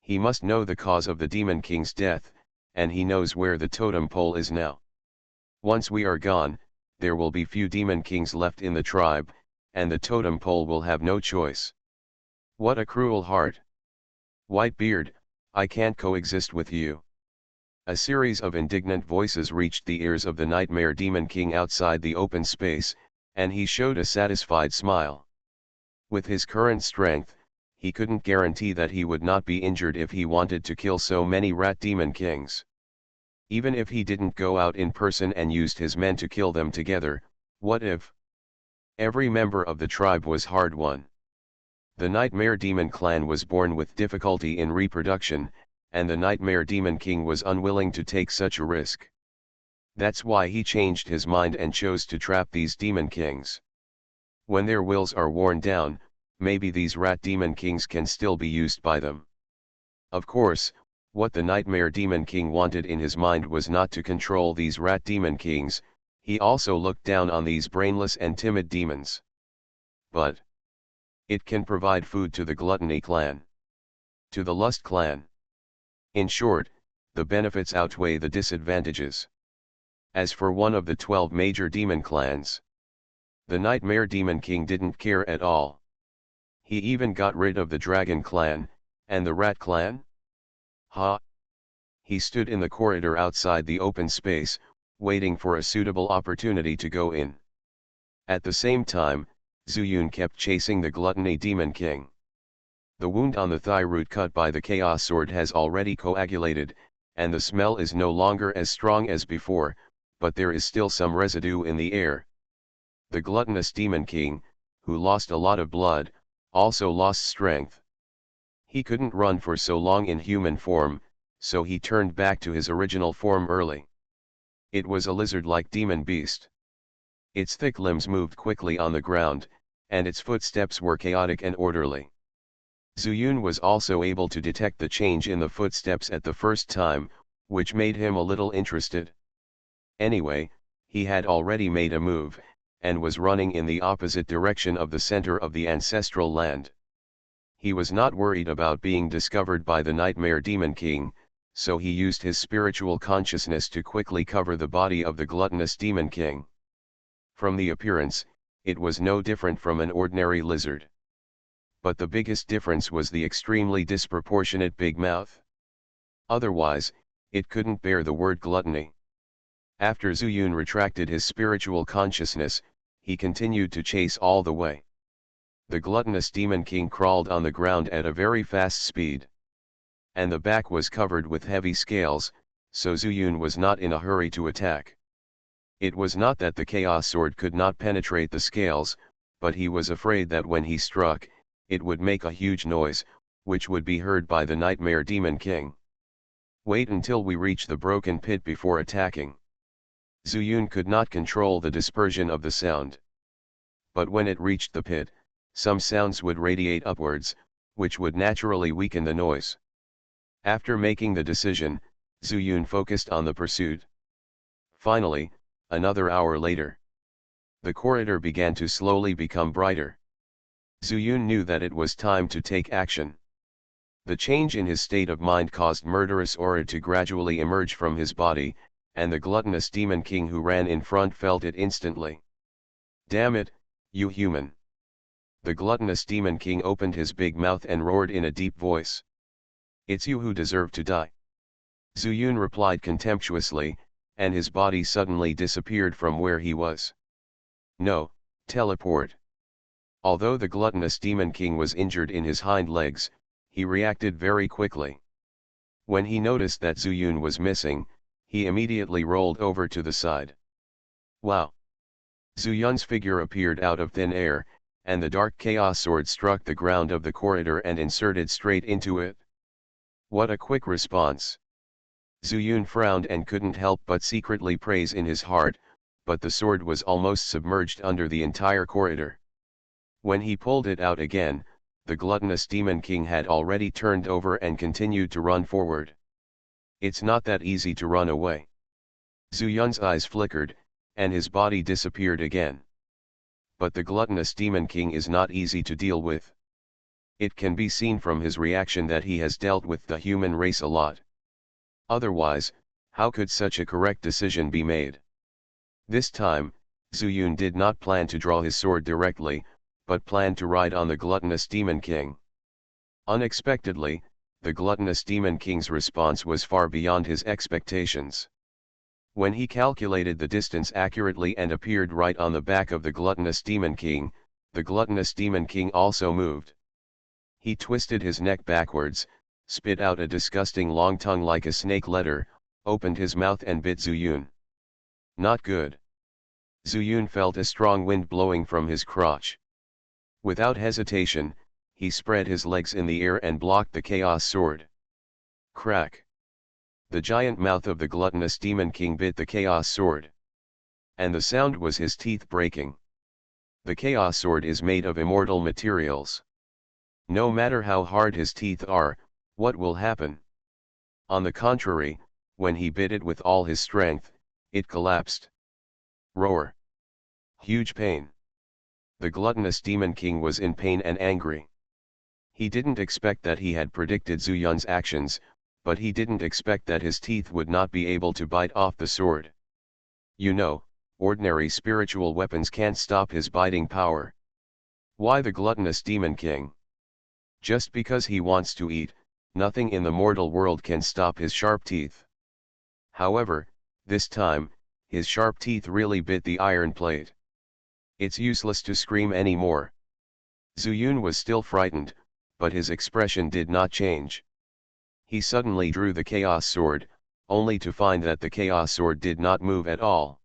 He must know the cause of the demon king's death, and he knows where the totem pole is now. Once we are gone, there will be few demon kings left in the tribe, and the totem pole will have no choice. What a cruel heart. Whitebeard, I can't coexist with you. A series of indignant voices reached the ears of the nightmare demon king outside the open space, and he showed a satisfied smile. With his current strength, he couldn't guarantee that he would not be injured if he wanted to kill so many rat demon kings. Even if he didn't go out in person and used his men to kill them together, what if? Every member of the tribe was hard won. The Nightmare Demon clan was born with difficulty in reproduction, and the Nightmare Demon King was unwilling to take such a risk. That's why he changed his mind and chose to trap these Demon Kings. When their wills are worn down, maybe these Rat Demon Kings can still be used by them. Of course, what the Nightmare Demon King wanted in his mind was not to control these Rat Demon Kings, he also looked down on these brainless and timid demons. But it can provide food to the Gluttony clan, to the Lust clan. In short, the benefits outweigh the disadvantages. As for one of the 12 major demon clans, the Nightmare Demon King didn't care at all. He even got rid of the Dragon clan, and the Rat clan? He stood in the corridor outside the open space, waiting for a suitable opportunity to go in. At the same time, Zuyun kept chasing the Gluttony Demon King. The wound on the thigh root cut by the Chaos Sword has already coagulated, and the smell is no longer as strong as before, but there is still some residue in the air. The gluttonous Demon King, who lost a lot of blood, also lost strength. He couldn't run for so long in human form, so he turned back to his original form early. It was a lizard-like demon beast. Its thick limbs moved quickly on the ground, and its footsteps were chaotic and orderly. Zuyun was also able to detect the change in the footsteps at the first time, which made him a little interested. Anyway, he had already made a move, and was running in the opposite direction of the center of the ancestral land. He was not worried about being discovered by the Nightmare Demon King, so he used his spiritual consciousness to quickly cover the body of the gluttonous Demon King. From the appearance, it was no different from an ordinary lizard. But the biggest difference was the extremely disproportionate big mouth. Otherwise, it couldn't bear the word gluttony. After Zuyun retracted his spiritual consciousness, he continued to chase all the way. The gluttonous Demon King crawled on the ground at a very fast speed. And the back was covered with heavy scales, so Zuyun was not in a hurry to attack. It was not that the Chaos Sword could not penetrate the scales, but he was afraid that when he struck, it would make a huge noise, which would be heard by the Nightmare Demon King. Wait until we reach the broken pit before attacking. Zuyun could not control the dispersion of the sound. But when it reached the pit, some sounds would radiate upwards, which would naturally weaken the noise. After making the decision, Zuyun focused on the pursuit. Finally, another hour later, the corridor began to slowly become brighter. Zuyun knew that it was time to take action. The change in his state of mind caused murderous aura to gradually emerge from his body, and the gluttonous Demon King who ran in front felt it instantly. "Damn it, you human!" The gluttonous Demon King opened his big mouth and roared in a deep voice. "It's you who deserve to die." Zuyun replied contemptuously, and his body suddenly disappeared from where he was. "No, teleport." Although the gluttonous Demon King was injured in his hind legs, he reacted very quickly. When he noticed that Zuyun was missing, he immediately rolled over to the side. Wow! Zuyun's figure appeared out of thin air, and the dark chaos sword struck the ground of the corridor and inserted straight into it. What a quick response! Zuyun frowned and couldn't help but secretly praise in his heart, but the sword was almost submerged under the entire corridor. When he pulled it out again, the gluttonous Demon King had already turned over and continued to run forward. It's not that easy to run away. Zuyun's eyes flickered, and his body disappeared again. But the gluttonous Demon King is not easy to deal with. It can be seen from his reaction that he has dealt with the human race a lot. Otherwise, how could such a correct decision be made? This time, Zuyun did not plan to draw his sword directly, but planned to ride on the gluttonous Demon King. Unexpectedly, the gluttonous Demon King's response was far beyond his expectations. When he calculated the distance accurately and appeared right on the back of the gluttonous Demon King, the gluttonous Demon King also moved. He twisted his neck backwards, spit out a disgusting long tongue like a snake letter, opened his mouth and bit Zuyun. Not good. Zuyun felt a strong wind blowing from his crotch. Without hesitation, he spread his legs in the air and blocked the chaos sword. Crack! The giant mouth of the gluttonous Demon King bit the chaos sword. And the sound was his teeth breaking. The chaos sword is made of immortal materials. No matter how hard his teeth are, what will happen? On the contrary, when he bit it with all his strength, it collapsed. Roar! Huge pain. The gluttonous Demon King was in pain and angry. He didn't expect that he had predicted Zuyun's actions, but he didn't expect that his teeth would not be able to bite off the sword. You know, ordinary spiritual weapons can't stop his biting power. Why the gluttonous Demon King? Just because he wants to eat, nothing in the mortal world can stop his sharp teeth. However, this time, his sharp teeth really bit the iron plate. It's useless to scream anymore. Zuyun was still frightened, but his expression did not change. He suddenly drew the chaos sword, only to find that the chaos sword did not move at all.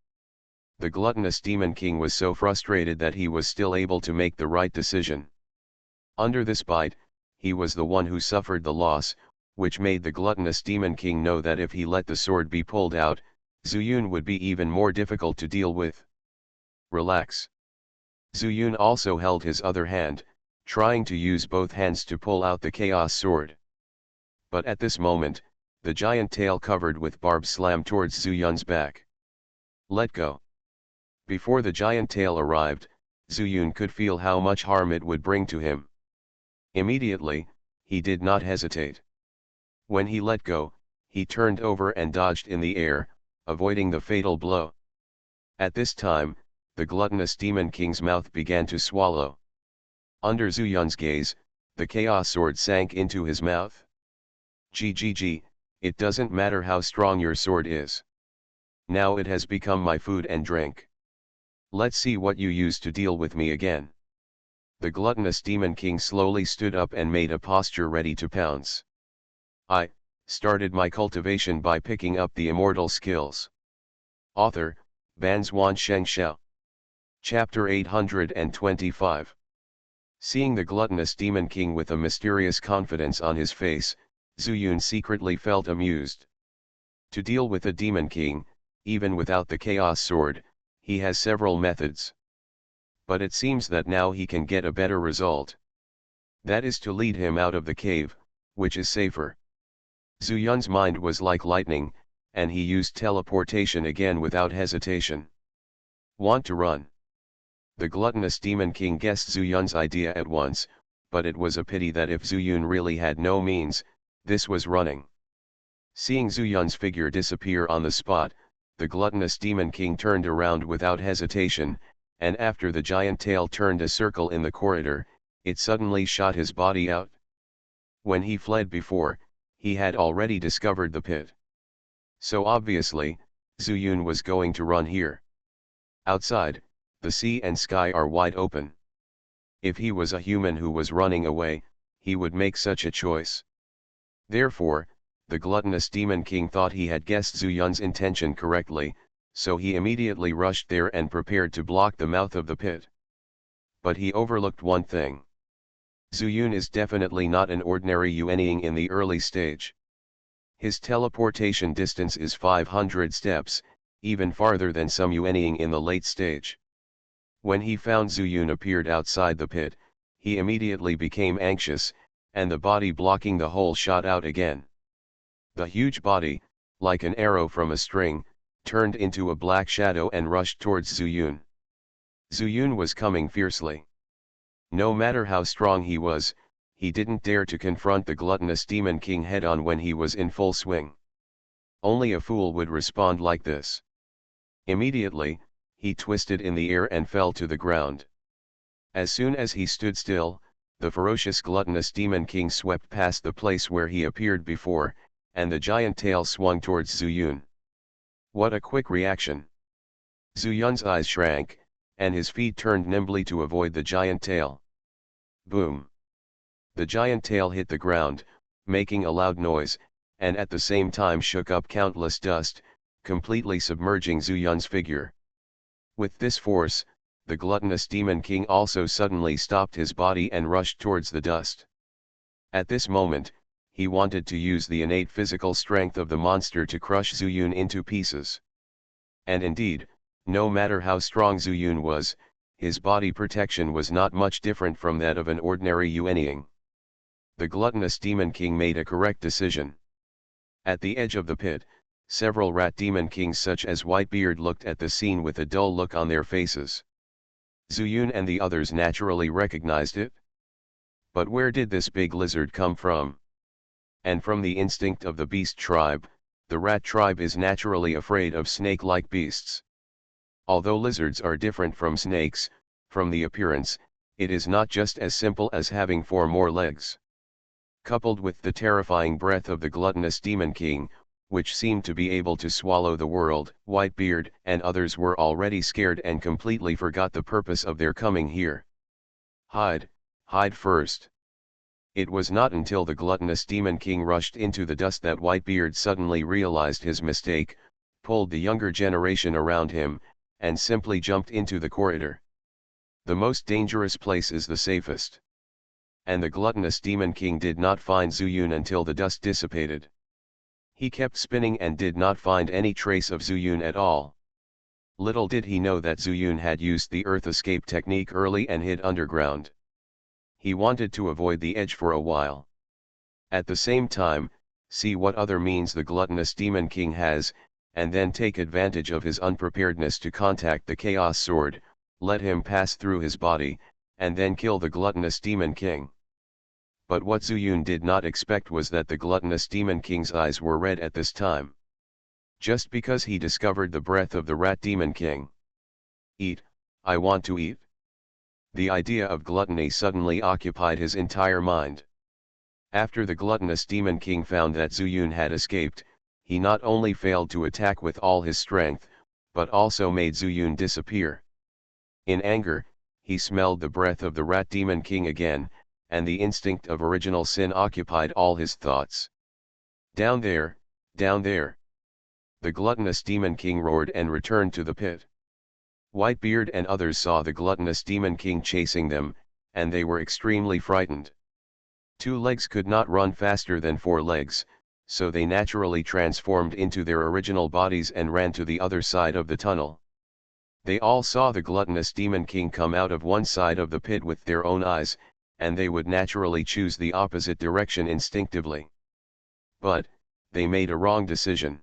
The gluttonous Demon King was so frustrated that he was still able to make the right decision. Under this bite, he was the one who suffered the loss, which made the gluttonous Demon King know that if he let the sword be pulled out, Zuyun would be even more difficult to deal with. Relax. Zuyun also held his other hand, trying to use both hands to pull out the chaos sword. But at this moment, the giant tail covered with barbs slammed towards Zuyun's back. Let go. Before the giant tail arrived, Zuyun could feel how much harm it would bring to him. Immediately, he did not hesitate. When he let go, he turned over and dodged in the air, avoiding the fatal blow. At this time, the gluttonous Demon King's mouth began to swallow. Under Zuyun's gaze, the chaos sword sank into his mouth. GGG, it doesn't matter how strong your sword is. Now it has become my food and drink. Let's see what you use to deal with me again. The gluttonous Demon King slowly stood up and made a posture ready to pounce. I started my cultivation by picking up the immortal skills. Author, Xianxia. Chapter 825. Seeing the gluttonous Demon King with a mysterious confidence on his face, Zuyun secretly felt amused. To deal with a Demon King, even without the Chaos Sword, he has several methods. But it seems that now he can get a better result. That is to lead him out of the cave, which is safer. Zuyun's mind was like lightning, and he used teleportation again without hesitation. Want to run? The gluttonous Demon King guessed Zuyun's idea at once, but it was a pity that if Zuyun really had no means, this was running. Seeing Zuyun's figure disappear on the spot, the gluttonous Demon King turned around without hesitation, and after the giant tail turned a circle in the corridor, it suddenly shot his body out. When he fled before, he had already discovered the pit. So obviously, Zuyun was going to run here. Outside, the sea and sky are wide open. If he was a human who was running away, he would make such a choice. Therefore, the gluttonous Demon King thought he had guessed Zuyun's intention correctly, so he immediately rushed there and prepared to block the mouth of the pit. But he overlooked one thing. Zuyun is definitely not an ordinary Yuanying in the early stage. His teleportation distance is 500 steps, even farther than some Yuanying in the late stage. When he found Zuyun appeared outside the pit, he immediately became anxious, and the body blocking the hole shot out again. The huge body, like an arrow from a string, turned into a black shadow and rushed towards Zuyun. Zuyun was coming fiercely. No matter how strong he was, he didn't dare to confront the gluttonous Demon King head-on when he was in full swing. Only a fool would respond like this. Immediately, he twisted in the air and fell to the ground. As soon as he stood still, the ferocious gluttonous Demon King swept past the place where he appeared before, and the giant tail swung towards Zuyun. What a quick reaction! Zuyun's eyes shrank, and his feet turned nimbly to avoid the giant tail. Boom! The giant tail hit the ground, making a loud noise, and at the same time shook up countless dust, completely submerging Zuyun's figure. With this force, the gluttonous Demon King also suddenly stopped his body and rushed towards the dust. At this moment, he wanted to use the innate physical strength of the monster to crush Zuyun into pieces. And indeed, no matter how strong Zuyun was, his body protection was not much different from that of an ordinary Yuanying. The gluttonous Demon King made a correct decision. At the edge of the pit, several rat demon kings such as Whitebeard looked at the scene with a dull look on their faces. Zuyun and the others naturally recognized it. But where did this big lizard come from? And from the instinct of the beast tribe, the rat tribe is naturally afraid of snake-like beasts. Although lizards are different from snakes, from the appearance, it is not just as simple as having 4 more legs. Coupled with the terrifying breath of the gluttonous Demon King, which seemed to be able to swallow the world, Whitebeard and others were already scared and completely forgot the purpose of their coming here. Hide, hide first. It was not until the gluttonous Demon King rushed into the dust that Whitebeard suddenly realized his mistake, pulled the younger generation around him, and simply jumped into the corridor. The most dangerous place is the safest. And the gluttonous Demon King did not find Zuyun until the dust dissipated. He kept spinning and did not find any trace of Zuyun at all. Little did he know that Zuyun had used the earth escape technique early and hid underground. He wanted to avoid the edge for a while. At the same time, see what other means the gluttonous Demon King has, and then take advantage of his unpreparedness to contact the Chaos Sword, let him pass through his body, and then kill the gluttonous Demon King. But what Zuyun did not expect was that the gluttonous Demon King's eyes were red at this time. Just because he discovered the breath of the Rat Demon King. Eat, I want to eat. The idea of gluttony suddenly occupied his entire mind. After the gluttonous Demon King found that Zuyun had escaped, he not only failed to attack with all his strength, but also made Zuyun disappear. In anger, he smelled the breath of the Rat Demon King again, and the instinct of original sin occupied all his thoughts. Down there, down there! The gluttonous Demon King roared and returned to the pit. Whitebeard and others saw the gluttonous Demon King chasing them, and they were extremely frightened. 2 legs could not run faster than 4 legs, so they naturally transformed into their original bodies and ran to the other side of the tunnel. They all saw the gluttonous Demon King come out of one side of the pit with their own eyes, and they would naturally choose the opposite direction instinctively. But, they made a wrong decision.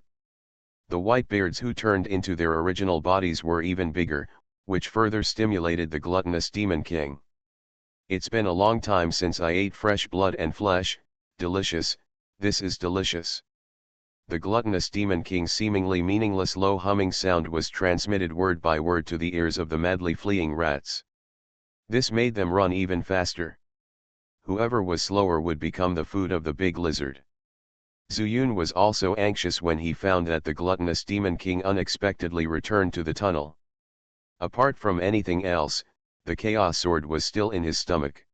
The Whitebeards who turned into their original bodies were even bigger, which further stimulated the gluttonous Demon King. "It's been a long time since I ate fresh blood and flesh, delicious, this is delicious." The gluttonous Demon King's seemingly meaningless low humming sound was transmitted word by word to the ears of the madly fleeing rats. This made them run even faster. Whoever was slower would become the food of the big lizard. Zuyun was also anxious when he found that the gluttonous Demon King unexpectedly returned to the tunnel. Apart from anything else, the Chaos Sword was still in his stomach.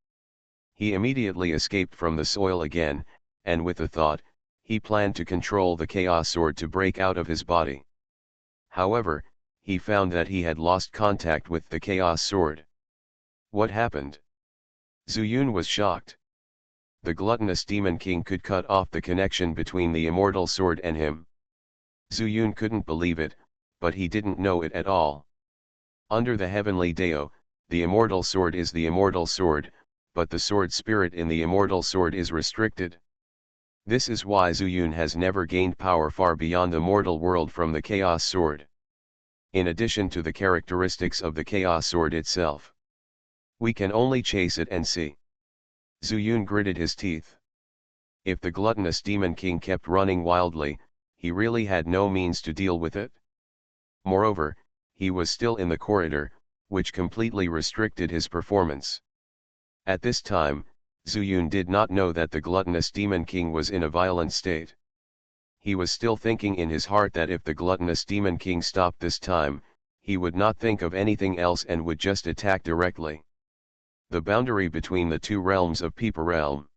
He immediately escaped from the soil again, and with the thought, he planned to control the Chaos Sword to break out of his body. However, he found that he had lost contact with the Chaos Sword. What happened? Zuyun was shocked. The gluttonous Demon King could cut off the connection between the immortal sword and him. Zuyun couldn't believe it, but he didn't know it at all. Under the heavenly Dao, the immortal sword is the immortal sword, but the sword spirit in the immortal sword is restricted. This is why Zuyun has never gained power far beyond the mortal world from the Chaos Sword. In addition to the characteristics of the Chaos Sword itself, we can only chase it and see. Zuyun gritted his teeth. If the gluttonous Demon King kept running wildly, he really had no means to deal with it. Moreover, he was still in the corridor, which completely restricted his performance. At this time, Zuyun did not know that the gluttonous Demon King was in a violent state. He was still thinking in his heart that if the gluttonous Demon King stopped this time, he would not think of anything else and would just attack directly. The boundary between the two realms of Peeper Realm.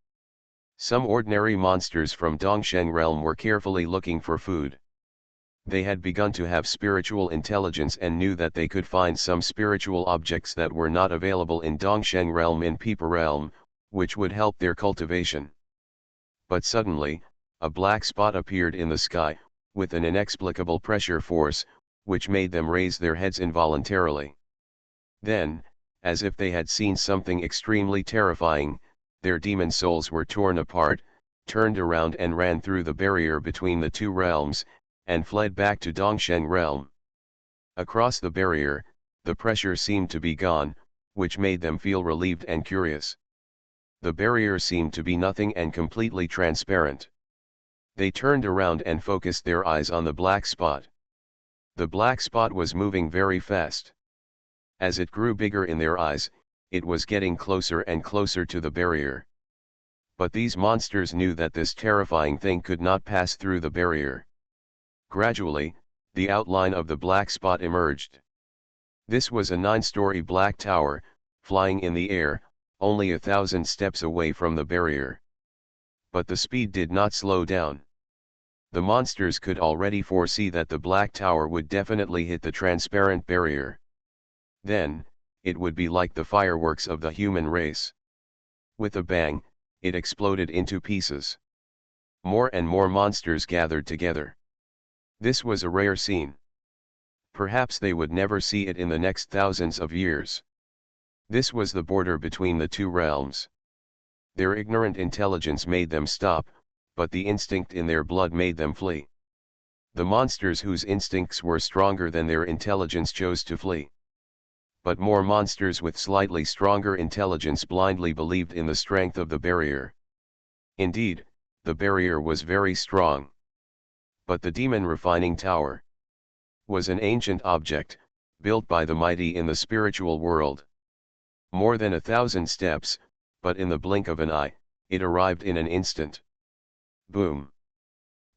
Some ordinary monsters from Dongsheng Realm were carefully looking for food. They had begun to have spiritual intelligence and knew that they could find some spiritual objects that were not available in Dongsheng Realm in Peeper Realm, which would help their cultivation. But suddenly, a black spot appeared in the sky, with an inexplicable pressure force, which made them raise their heads involuntarily. Then, as if they had seen something extremely terrifying, their demon souls were torn apart, turned around and ran through the barrier between the two realms, and fled back to Dongsheng Realm. Across the barrier, the pressure seemed to be gone, which made them feel relieved and curious. The barrier seemed to be nothing and completely transparent. They turned around and focused their eyes on the black spot. The black spot was moving very fast. As it grew bigger in their eyes, it was getting closer and closer to the barrier. But these monsters knew that this terrifying thing could not pass through the barrier. Gradually, the outline of the black spot emerged. This was a 9-story black tower, flying in the air, only 1,000 steps away from the barrier. But the speed did not slow down. The monsters could already foresee that the black tower would definitely hit the transparent barrier. Then, it would be like the fireworks of the human race. With a bang, it exploded into pieces. More and more monsters gathered together. This was a rare scene. Perhaps they would never see it in the next thousands of years. This was the border between the two realms. Their ignorant intelligence made them stop, but the instinct in their blood made them flee. The monsters whose instincts were stronger than their intelligence chose to flee. But more monsters with slightly stronger intelligence blindly believed in the strength of the barrier. Indeed, the barrier was very strong. But the demon refining tower was an ancient object, built by the mighty in the spiritual world. More than 1,000 steps, but in the blink of an eye, it arrived in an instant. Boom!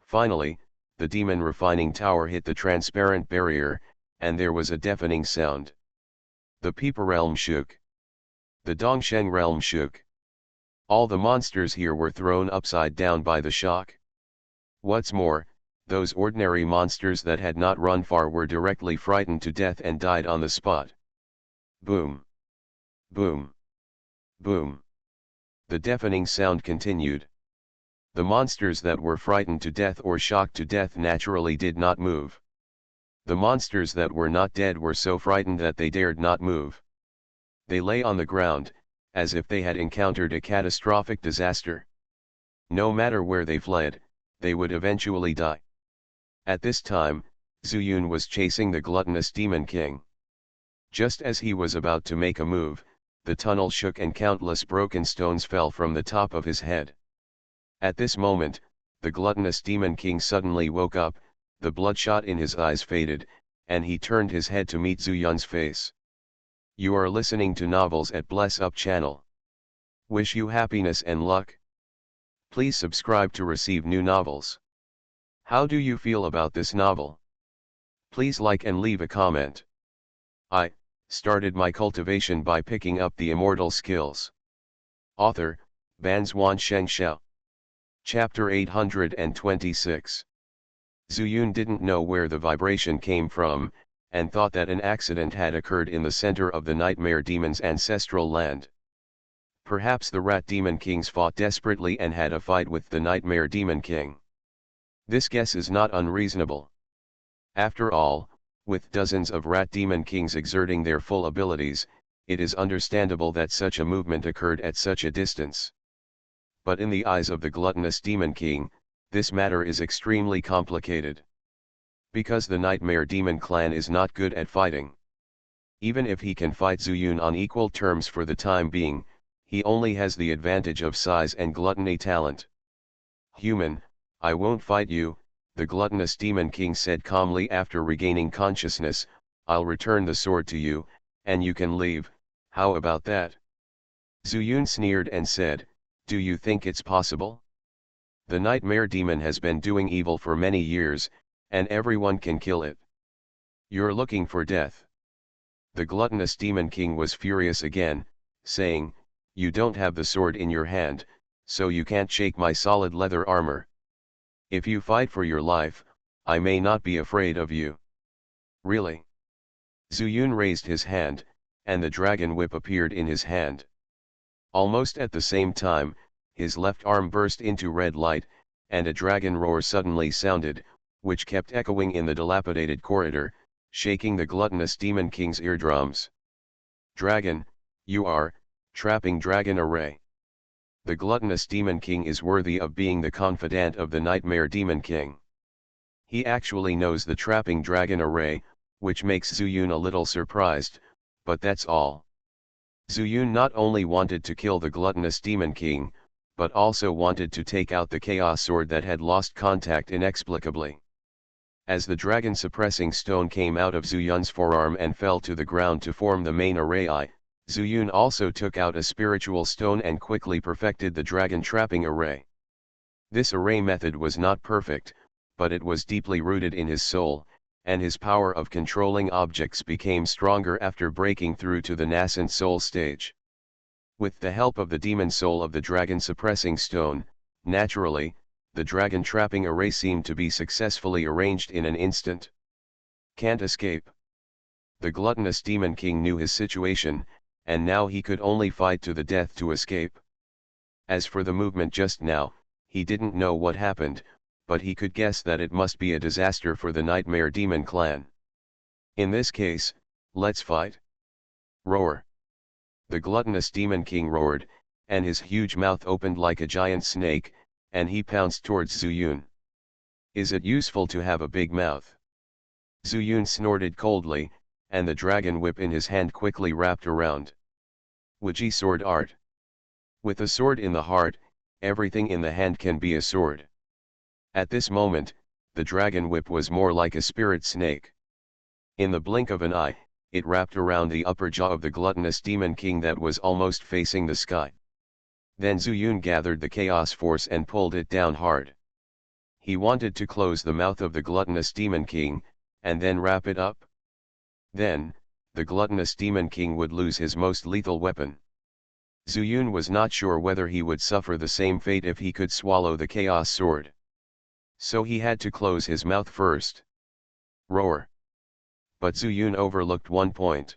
Finally, the demon refining tower hit the transparent barrier, and there was a deafening sound. The Peeper Realm shook. The Dongsheng Realm shook. All the monsters here were thrown upside down by the shock. What's more, those ordinary monsters that had not run far were directly frightened to death and died on the spot. Boom! Boom! Boom. The deafening sound continued. The monsters that were frightened to death or shocked to death naturally did not move. The monsters that were not dead were so frightened that they dared not move. They lay on the ground, as if they had encountered a catastrophic disaster. No matter where they fled, they would eventually die. At this time, Zuyun was chasing the gluttonous Demon King. Just as he was about to make a move, the tunnel shook and countless broken stones fell from the top of his head. At this moment, the gluttonous Demon King suddenly woke up, the bloodshot in his eyes faded, and he turned his head to meet Zuyun's face. You are listening to Novels at Bless Up channel. Wish you happiness and luck. Please subscribe to receive new novels. How do you feel about this novel? Please like and leave a comment. I started my cultivation by picking up the immortal skills. Author, Banzuan Xianxia. Chapter 826. Zuyun didn't know where the vibration came from, and thought that an accident had occurred in the center of the Nightmare Demon's ancestral land. Perhaps the Rat Demon Kings fought desperately and had a fight with the Nightmare Demon King. This guess is not unreasonable. After all, with dozens of Rat Demon Kings exerting their full abilities, it is understandable that such a movement occurred at such a distance. But in the eyes of the gluttonous Demon King, this matter is extremely complicated. Because the Nightmare Demon clan is not good at fighting. Even if he can fight Zuyun on equal terms for the time being, he only has the advantage of size and gluttony talent. Human, I won't fight you, the gluttonous Demon King said calmly after regaining consciousness. I'll return the sword to you, and you can leave. How about that? Zuyun sneered and said, do you think it's possible? The Nightmare Demon has been doing evil for many years, and everyone can kill it. You're looking for death. The gluttonous Demon King was furious again, saying, you don't have the sword in your hand, so you can't shake my solid leather armor. If you fight for your life, I may not be afraid of you. Really? Zuyun raised his hand, and the dragon whip appeared in his hand. Almost at the same time, his left arm burst into red light, and a dragon roar suddenly sounded, which kept echoing in the dilapidated corridor, shaking the gluttonous Demon King's eardrums. Dragon, you are, trapping dragon array. The gluttonous Demon King is worthy of being the confidant of the Nightmare Demon King. He actually knows the trapping dragon array, which makes Zuyun a little surprised, but that's all. Zuyun not only wanted to kill the gluttonous Demon King, but also wanted to take out the Chaos Sword that had lost contact inexplicably. As the dragon suppressing stone came out of Zuyun's forearm and fell to the ground to form the main array, Zuyun also took out a spiritual stone and quickly perfected the dragon trapping array. This array method was not perfect, but it was deeply rooted in his soul, and his power of controlling objects became stronger after breaking through to the nascent soul stage. With the help of the demon soul of the dragon suppressing stone, naturally, the dragon trapping array seemed to be successfully arranged in an instant. Can't escape. The gluttonous Demon King knew his situation, and now he could only fight to the death to escape. As for the movement just now, he didn't know what happened, but he could guess that it must be a disaster for the Nightmare Demon clan. In this case, let's fight. Roar. The gluttonous Demon King roared, and his huge mouth opened like a giant snake, and he pounced towards Zuyun. Is it useful to have a big mouth? Zuyun snorted coldly, and the dragon whip in his hand quickly wrapped around. Wuji sword art. With a sword in the heart, everything in the hand can be a sword. At this moment, the dragon whip was more like a spirit snake. In the blink of an eye, it wrapped around the upper jaw of the gluttonous Demon King that was almost facing the sky. Then Zuyun gathered the chaos force and pulled it down hard. He wanted to close the mouth of the gluttonous Demon King, and then wrap it up. Then, the gluttonous Demon King would lose his most lethal weapon. Zuyun was not sure whether he would suffer the same fate if he could swallow the chaos sword. So he had to close his mouth first. Roar. But Zuyun overlooked one point.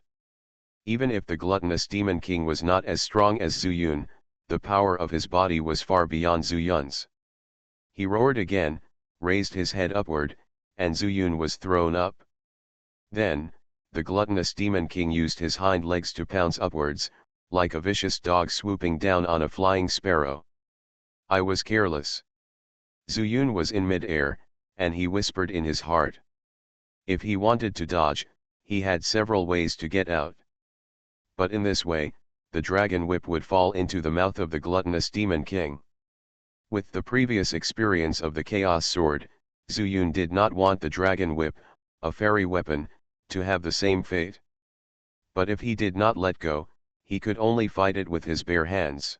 Even if the gluttonous Demon King was not as strong as Zhu Yun, the power of his body was far beyond Zhu Yun's. He roared again, raised his head upward, and Zhu Yun was thrown up. Then, the gluttonous Demon King used his hind legs to pounce upwards, like a vicious dog swooping down on a flying sparrow. I was careless. Zhu Yun was in mid-air, and he whispered in his heart. If he wanted to dodge, he had several ways to get out. But in this way, the dragon whip would fall into the mouth of the gluttonous Demon King. With the previous experience of the Chaos Sword, Zhu Yun did not want the dragon whip, a fairy weapon, to have the same fate. But if he did not let go, he could only fight it with his bare hands.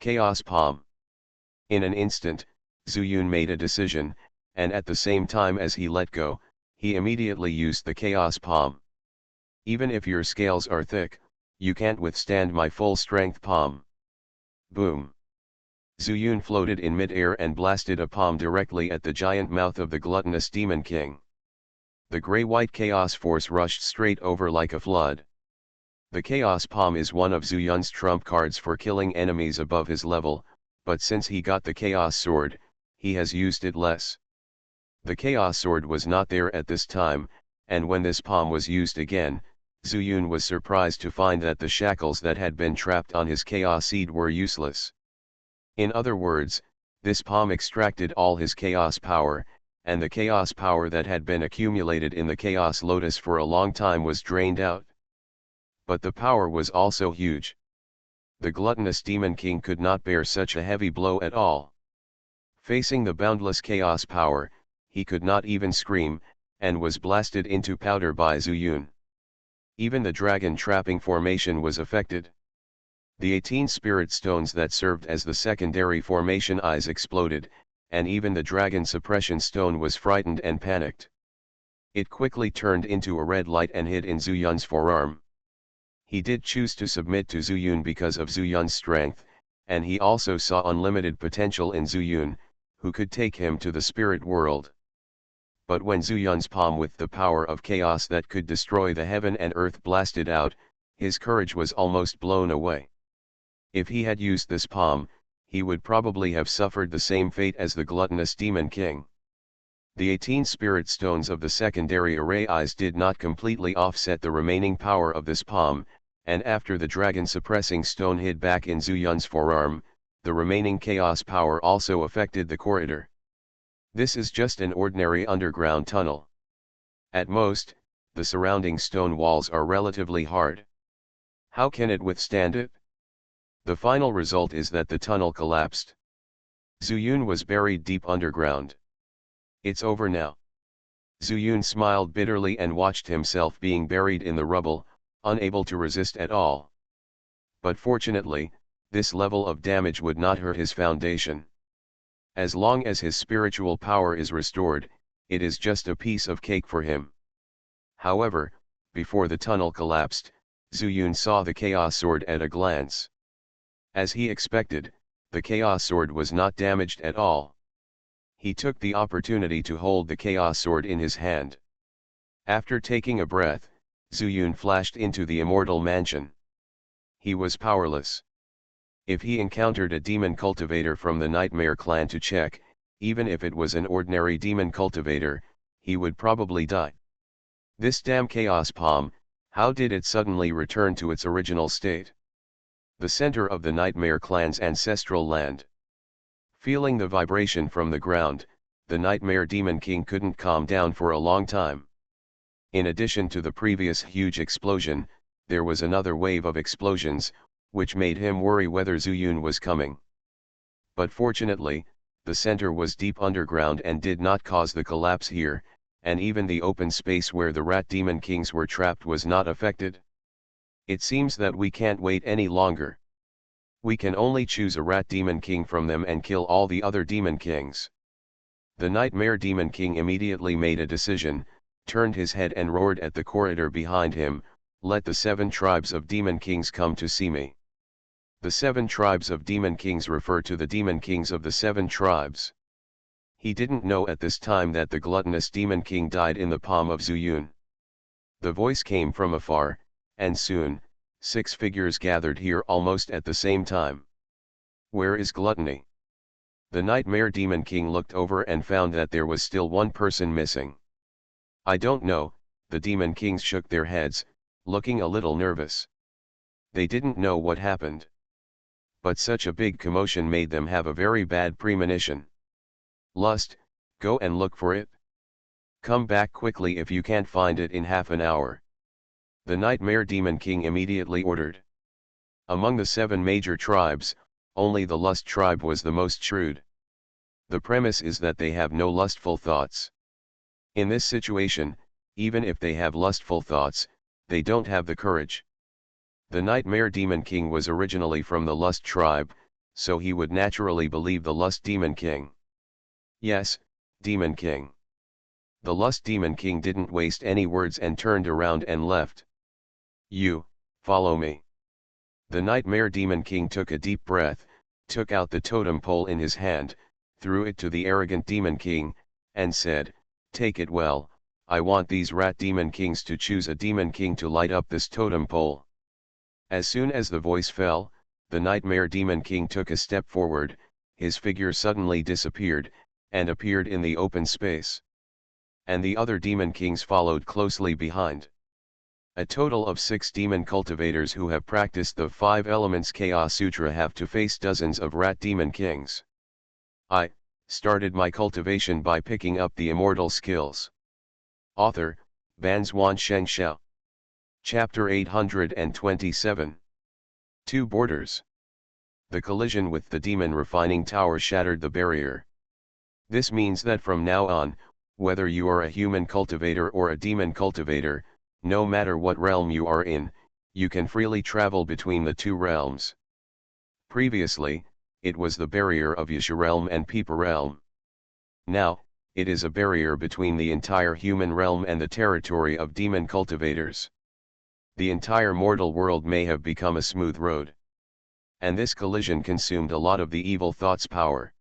Chaos Palm. In an instant, Zhu Yun made a decision, and at the same time as he let go, he immediately used the Chaos Palm. Even if your scales are thick, you can't withstand my full-strength palm. Boom. Zhu Yun floated in mid-air and blasted a palm directly at the giant mouth of the gluttonous Demon King. The grey-white chaos force rushed straight over like a flood. The Chaos Palm is one of Zhu Yun's trump cards for killing enemies above his level, but since he got the Chaos Sword, he has used it less. The Chaos Sword was not there at this time, and when this palm was used again, Zhu Yun was surprised to find that the shackles that had been trapped on his Chaos Seed were useless. In other words, this palm extracted all his chaos power, and the chaos power that had been accumulated in the Chaos Lotus for a long time was drained out. But the power was also huge. The gluttonous Demon King could not bear such a heavy blow at all. Facing the boundless chaos power, he could not even scream, and was blasted into powder by Zhu Yun. Even the dragon trapping formation was affected. The 18 spirit stones that served as the secondary formation eyes exploded, and even the dragon suppression stone was frightened and panicked. It quickly turned into a red light and hid in Zhu Yun's forearm. He did choose to submit to Zhu Yun because of Zhu Yun's strength, and he also saw unlimited potential in Zhu Yun, who could take him to the spirit world. But when Zhu Yun's palm with the power of chaos that could destroy the heaven and earth blasted out, his courage was almost blown away. If he had used this palm, he would probably have suffered the same fate as the gluttonous Demon King. The 18 spirit stones of the secondary array eyes did not completely offset the remaining power of this palm, and after the dragon suppressing stone hid back in Zhu Yun's forearm, the remaining chaos power also affected the corridor. This is just an ordinary underground tunnel. At most, the surrounding stone walls are relatively hard. How can it withstand it? The final result is that the tunnel collapsed. Zhu Yun was buried deep underground. It's over now. Zhu Yun smiled bitterly and watched himself being buried in the rubble, unable to resist at all. But fortunately, this level of damage would not hurt his foundation. As long as his spiritual power is restored, it is just a piece of cake for him. However, before the tunnel collapsed, Zhu Yun saw the Chaos Sword at a glance. As he expected, the Chaos Sword was not damaged at all. He took the opportunity to hold the Chaos Sword in his hand. After taking a breath, Zhu Yun flashed into the Immortal Mansion. He was powerless. If he encountered a demon cultivator from the Nightmare clan to check, even if it was an ordinary demon cultivator, he would probably die. This damn Chaos Palm, how did it suddenly return to its original state? The center of the Nightmare clan's ancestral land. Feeling the vibration from the ground, the Nightmare Demon King couldn't calm down for a long time. In addition to the previous huge explosion, there was another wave of explosions, which made him worry whether Zhu Yun was coming. But fortunately, the center was deep underground and did not cause the collapse here, and even the open space where the Rat Demon Kings were trapped was not affected. It seems that we can't wait any longer. We can only choose a Rat Demon King from them and kill all the other Demon Kings. The Nightmare Demon King immediately made a decision, turned his head and roared at the corridor behind him, "Let the 7 tribes of Demon Kings come to see me." The 7 tribes of Demon Kings refer to the Demon Kings of the 7 tribes. He didn't know at this time that the gluttonous Demon King died in the palm of Zhu Yun. The voice came from afar, and soon, 6 figures gathered here almost at the same time. Where is Gluttony? The Nightmare Demon King looked over and found that there was still one person missing. I don't know, the Demon Kings shook their heads, looking a little nervous. They didn't know what happened. But such a big commotion made them have a very bad premonition. Lust, go and look for it. Come back quickly if you can't find it in half an hour. The Nightmare Demon King immediately ordered. Among the 7 major tribes, only the Lust tribe was the most shrewd. The premise is that they have no lustful thoughts. In this situation, even if they have lustful thoughts, they don't have the courage. The Nightmare Demon King was originally from the Lust tribe, so he would naturally believe the Lust Demon King. Yes, Demon King. The Lust Demon King didn't waste any words and turned around and left. You, follow me. The Nightmare Demon King took a deep breath, took out the totem pole in his hand, threw it to the arrogant Demon King, and said, "Take it well, I want these rat Demon Kings to choose a Demon King to light up this totem pole." As soon as the voice fell, the Nightmare Demon King took a step forward, his figure suddenly disappeared, and appeared in the open space. And the other Demon Kings followed closely behind. A total of 6 demon cultivators who have practiced the 5 elements Chaos Sutra have to face dozens of rat Demon Kings. I started my cultivation by picking up the immortal skills. Author, Banzuan Xianxia. Chapter 827. 2 Borders. The collision with the demon refining tower shattered the barrier. This means that from now on, whether you are a human cultivator or a demon cultivator, no matter what realm you are in, you can freely travel between the 2 realms. Previously, it was the barrier of Yasha realm and Peepa realm. Now, it is a barrier between the entire human realm and the territory of demon cultivators. The entire mortal world may have become a smooth road. And this collision consumed a lot of the evil thought's power.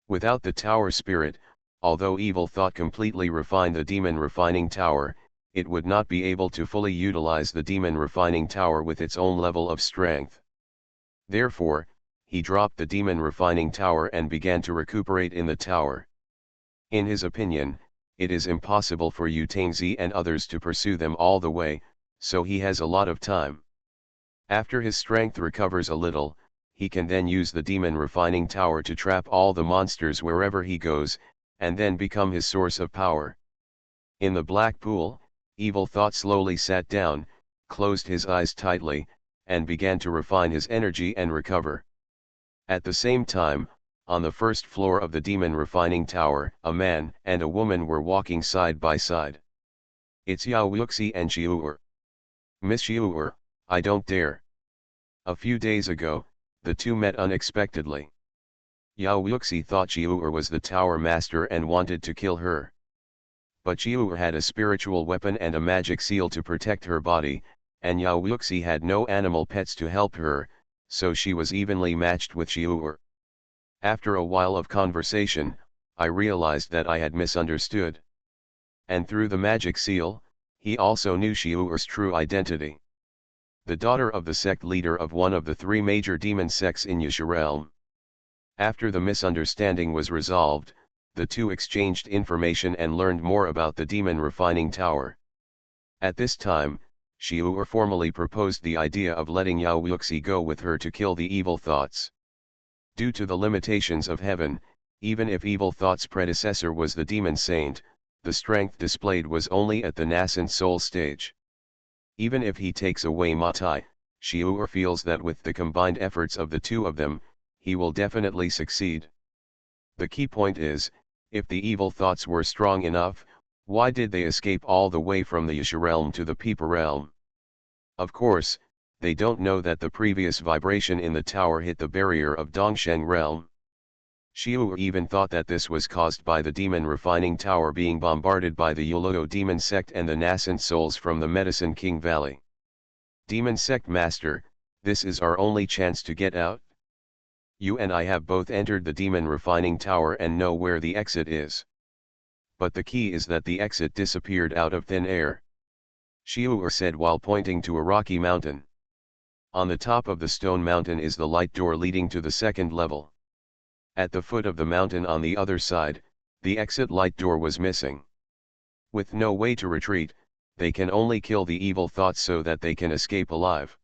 Without the tower spirit, although evil thought completely refined the demon refining tower, it would not be able to fully utilize the demon refining tower with its own level of strength. Therefore, he dropped the demon refining tower and began to recuperate in the tower. In his opinion, it is impossible for Yu Tangzi and others to pursue them all the way, so he has a lot of time. After his strength recovers a little, he can then use the demon refining tower to trap all the monsters wherever he goes, and then become his source of power. In the black pool, Evil Thought slowly sat down, closed his eyes tightly, and began to refine his energy and recover. At the same time, on the first floor of the demon refining tower, a man and a woman were walking side by side. It's Yao Wuxi and Xiu'er. Miss Xiu'er, I don't dare. A few days ago, the 2 met unexpectedly. Yao Wuxi thought Xiu'er was the tower master and wanted to kill her. But Xiu'er had a spiritual weapon and a magic seal to protect her body, and Yao Wuxi had no animal pets to help her, so she was evenly matched with Xiu'er. After a while of conversation, I realized that I had misunderstood. And through the magic seal, he also knew Xiu'er's true identity. The daughter of the sect leader of one of the 3 major demon sects in Yasha realm. After the misunderstanding was resolved, the 2 exchanged information and learned more about the demon refining tower. At this time, Xiu'er formally proposed the idea of letting Yao Wuxi go with her to kill the evil thoughts. Due to the limitations of heaven, even if evil thought's predecessor was the demon saint, the strength displayed was only at the nascent soul stage. Even if he takes away Matai, Xiu'er feels that with the combined efforts of the 2 of them, he will definitely succeed. The key point is, if the evil thoughts were strong enough, why did they escape all the way from the Yasha realm to the Peepa realm? Of course, they don't know that the previous vibration in the tower hit the barrier of Dongsheng realm. Xiu'er even thought that this was caused by the demon refining tower being bombarded by the Yuluo demon sect and the nascent souls from the Medicine King Valley. Demon sect master, this is our only chance to get out. You and I have both entered the demon refining tower and know where the exit is. But the key is that the exit disappeared out of thin air. Xiu said while pointing to a rocky mountain. On the top of the stone mountain is the light door leading to the second level. At the foot of the mountain on the other side, the exit light door was missing. With no way to retreat, they can only kill the evil thoughts so that they can escape alive.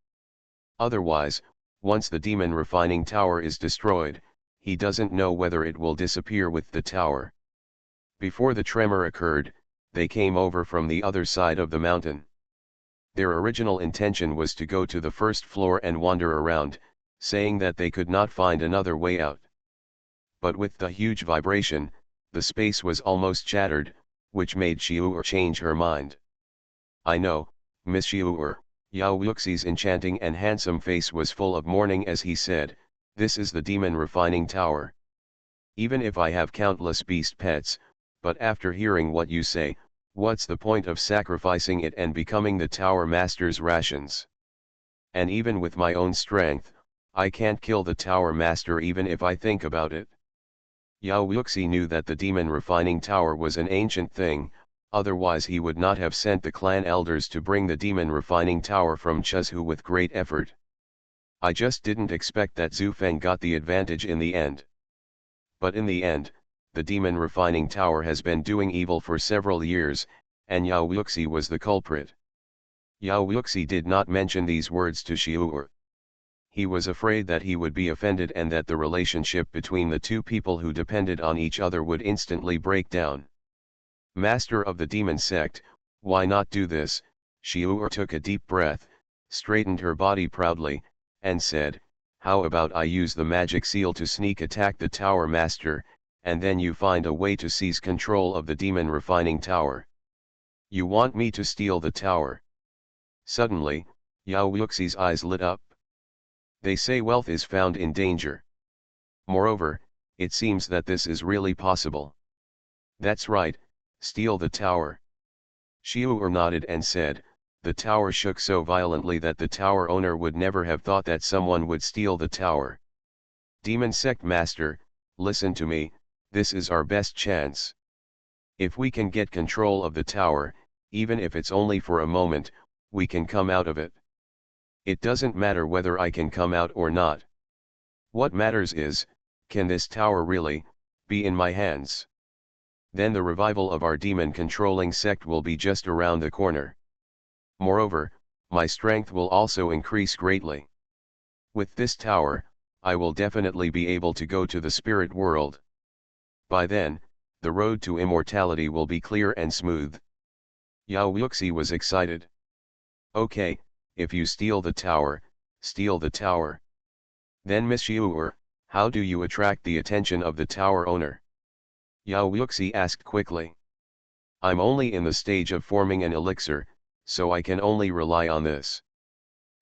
Otherwise, once the demon refining tower is destroyed, he doesn't know whether it will disappear with the tower. Before the tremor occurred, they came over from the other side of the mountain. Their original intention was to go to the first floor and wander around, saying that they could not find another way out. But with the huge vibration, the space was almost shattered, which made Xiu change her mind. I know, Miss Xiu. Yao Wuxi's enchanting and handsome face was full of mourning as he said, "This is the demon refining tower. Even if I have countless beast pets, but after hearing what you say, what's the point of sacrificing it and becoming the tower master's rations? And even with my own strength, I can't kill the tower master even if I think about it." Yao Wuxi knew that the demon refining tower was an ancient thing, otherwise he would not have sent the clan elders to bring the demon refining tower from Chuzhu with great effort. "I just didn't expect that Zhu Feng got the advantage in the end. But in the end, the demon refining tower has been doing evil for several years, and Yao Wuxi was the culprit." Yao Wuxi did not mention these words to Xiu. He was afraid that he would be offended and that the relationship between the two people who depended on each other would instantly break down. "Master of the demon sect, why not do this?" Xiu took a deep breath, straightened her body proudly, and said, "How about I use the magic seal to sneak attack the tower master, and then you find a way to seize control of the demon refining tower? You want me to steal the tower?" Suddenly, Yao Wuxi's eyes lit up. "They say wealth is found in danger. Moreover, it seems that this is really possible." "That's right, steal the tower." Xiu nodded and said, "The tower shook so violently that the tower owner would never have thought that someone would steal the tower. Demon sect master, listen to me, this is our best chance. If we can get control of the tower, even if it's only for a moment, we can come out of it. It doesn't matter whether I can come out or not. What matters is, can this tower really be in my hands? Then the revival of our demon-controlling sect will be just around the corner. Moreover, my strength will also increase greatly. With this tower, I will definitely be able to go to the spirit world. By then, the road to immortality will be clear and smooth." Yao Wuxi was excited. "Okay, if you steal the tower, steal the tower. Then Miss Xiu, how do you attract the attention of the tower owner?" Yao Wuxi asked quickly. "I'm only in the stage of forming an elixir, so I can only rely on this."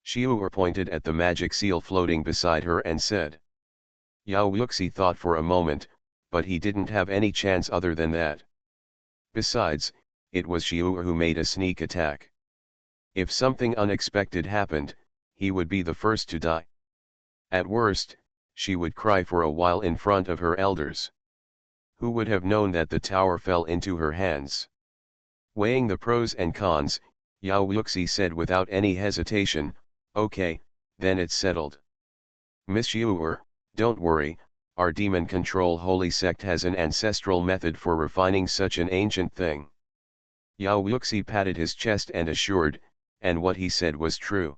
Xiu pointed at the magic seal floating beside her and said. Yao Wuxi thought for a moment, but he didn't have any chance other than that. Besides, it was Xiu who made a sneak attack. If something unexpected happened, he would be the first to die. At worst, she would cry for a while in front of her elders. Who would have known that the tower fell into her hands? Weighing the pros and cons, Yao Wuxi said without any hesitation, "Okay, then it's settled. Miss Xiu, don't worry, our demon control holy sect has an ancestral method for refining such an ancient thing." Yao Wuxi patted his chest and assured, and what he said was true.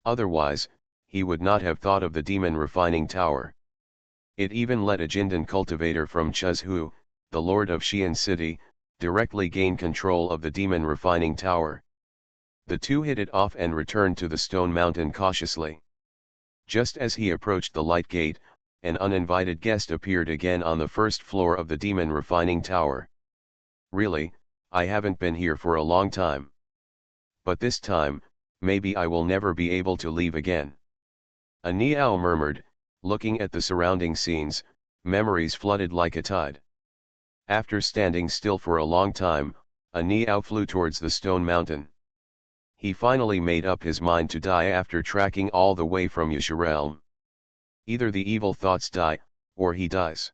Otherwise, he would not have thought of the demon refining tower. It even let a Jindan cultivator from Chuzhu, the lord of Xian city, directly gain control of the demon refining tower. The two hit it off and returned to the stone mountain cautiously. Just as he approached the light gate, an uninvited guest appeared again on the first floor of the demon refining tower. "Really, I haven't been here for a long time. But this time, maybe I will never be able to leave again." A Niao murmured, looking at the surrounding scenes, memories flooded like a tide. After standing still for a long time, a Niao flew towards the stone mountain. He finally made up his mind to die after tracking all the way from Yusha. Either the evil thoughts die, or he dies.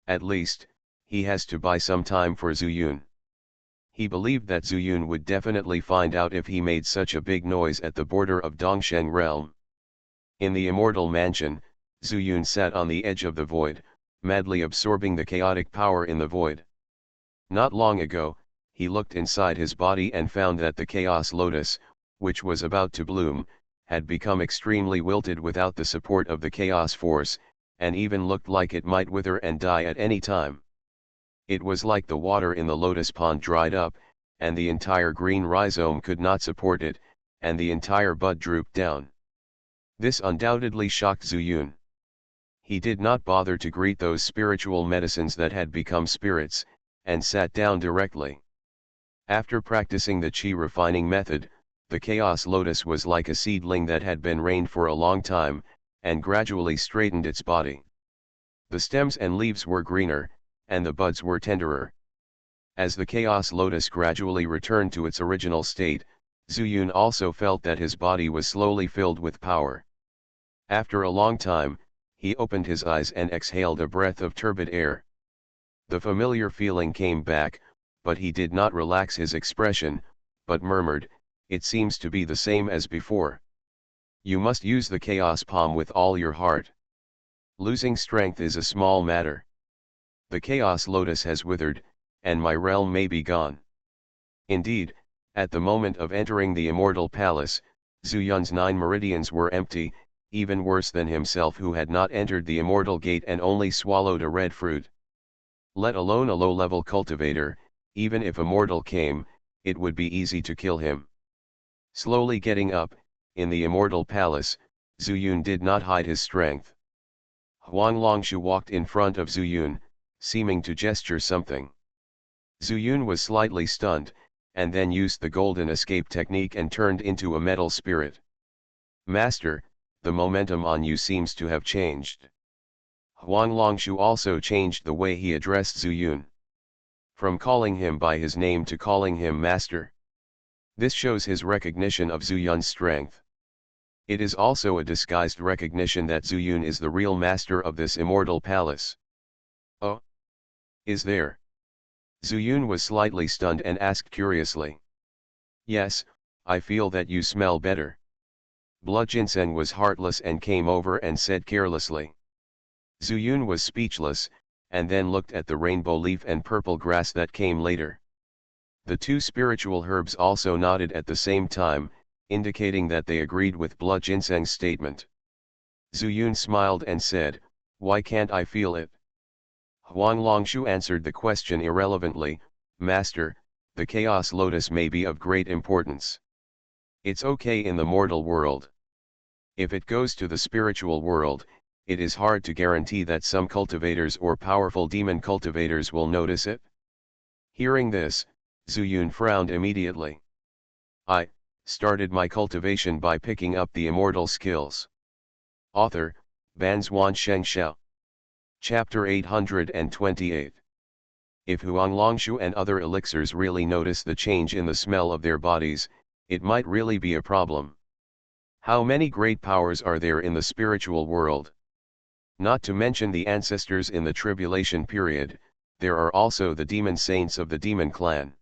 At least, he has to buy some time for Zuyun. He believed that Zuyun would definitely find out if he made such a big noise at the border of Dongsheng realm. In the immortal mansion, Zuyun sat on the edge of the void, madly absorbing the chaotic power in the void. Not long ago, he looked inside his body and found that the chaos lotus, which was about to bloom, had become extremely wilted without the support of the chaos force, and even looked like it might wither and die at any time. It was like the water in the lotus pond dried up, and the entire green rhizome could not support it, and the entire bud drooped down. This undoubtedly shocked Zuyun. He did not bother to greet those spiritual medicines that had become spirits, and sat down directly. After practicing the chi refining method, the chaos lotus was like a seedling that had been rained for a long time, and gradually straightened its body. The stems and leaves were greener, and the buds were tenderer. As the chaos lotus gradually returned to its original state, Zuyun also felt that his body was slowly filled with power. After a long time, he opened his eyes and exhaled a breath of turbid air. The familiar feeling came back, but he did not relax his expression, but murmured, "It seems to be the same as before. You must use the chaos palm with all your heart. Losing strength is a small matter. The chaos lotus has withered, and my realm may be gone." Indeed, at the moment of entering the immortal palace, Zuyun's 9 meridians were empty, even worse than himself who had not entered the immortal gate and only swallowed a red fruit. Let alone a low-level cultivator, even if a mortal came, it would be easy to kill him. Slowly getting up, in the immortal palace, Zuyun did not hide his strength. Huang Longshu walked in front of Zuyun, seeming to gesture something. Zuyun was slightly stunned, and then used the golden escape technique and turned into a metal spirit. "Master, the momentum on you seems to have changed." Huang Longshu also changed the way he addressed Zuyun. From calling him by his name to calling him master. This shows his recognition of Zuyun's strength. It is also a disguised recognition that Zuyun is the real master of this immortal palace. "Oh? Is there?" Zuyun was slightly stunned and asked curiously. "Yes, I feel that you smell better." Blood Ginseng was heartless and came over and said carelessly. Zuyun was speechless, and then looked at the rainbow leaf and purple grass that came later. The 2 spiritual herbs also nodded at the same time, indicating that they agreed with Blood Ginseng's statement. Zuyun smiled and said, "Why can't I feel it?" Huang Longshu answered the question irrelevantly, "Master, the chaos lotus may be of great importance. It's okay in the mortal world. If it goes to the spiritual world, it is hard to guarantee that some cultivators or powerful demon cultivators will notice it." Hearing this, Zuyun frowned immediately. "I started my cultivation by picking up the immortal skills." Author, Banzuan Xianxia. Chapter 828. If Huang Longshu and other elixirs really notice the change in the smell of their bodies, it might really be a problem. How many great powers are there in the spiritual world? Not to mention the ancestors in the tribulation period, there are also the demon saints of the demon clan.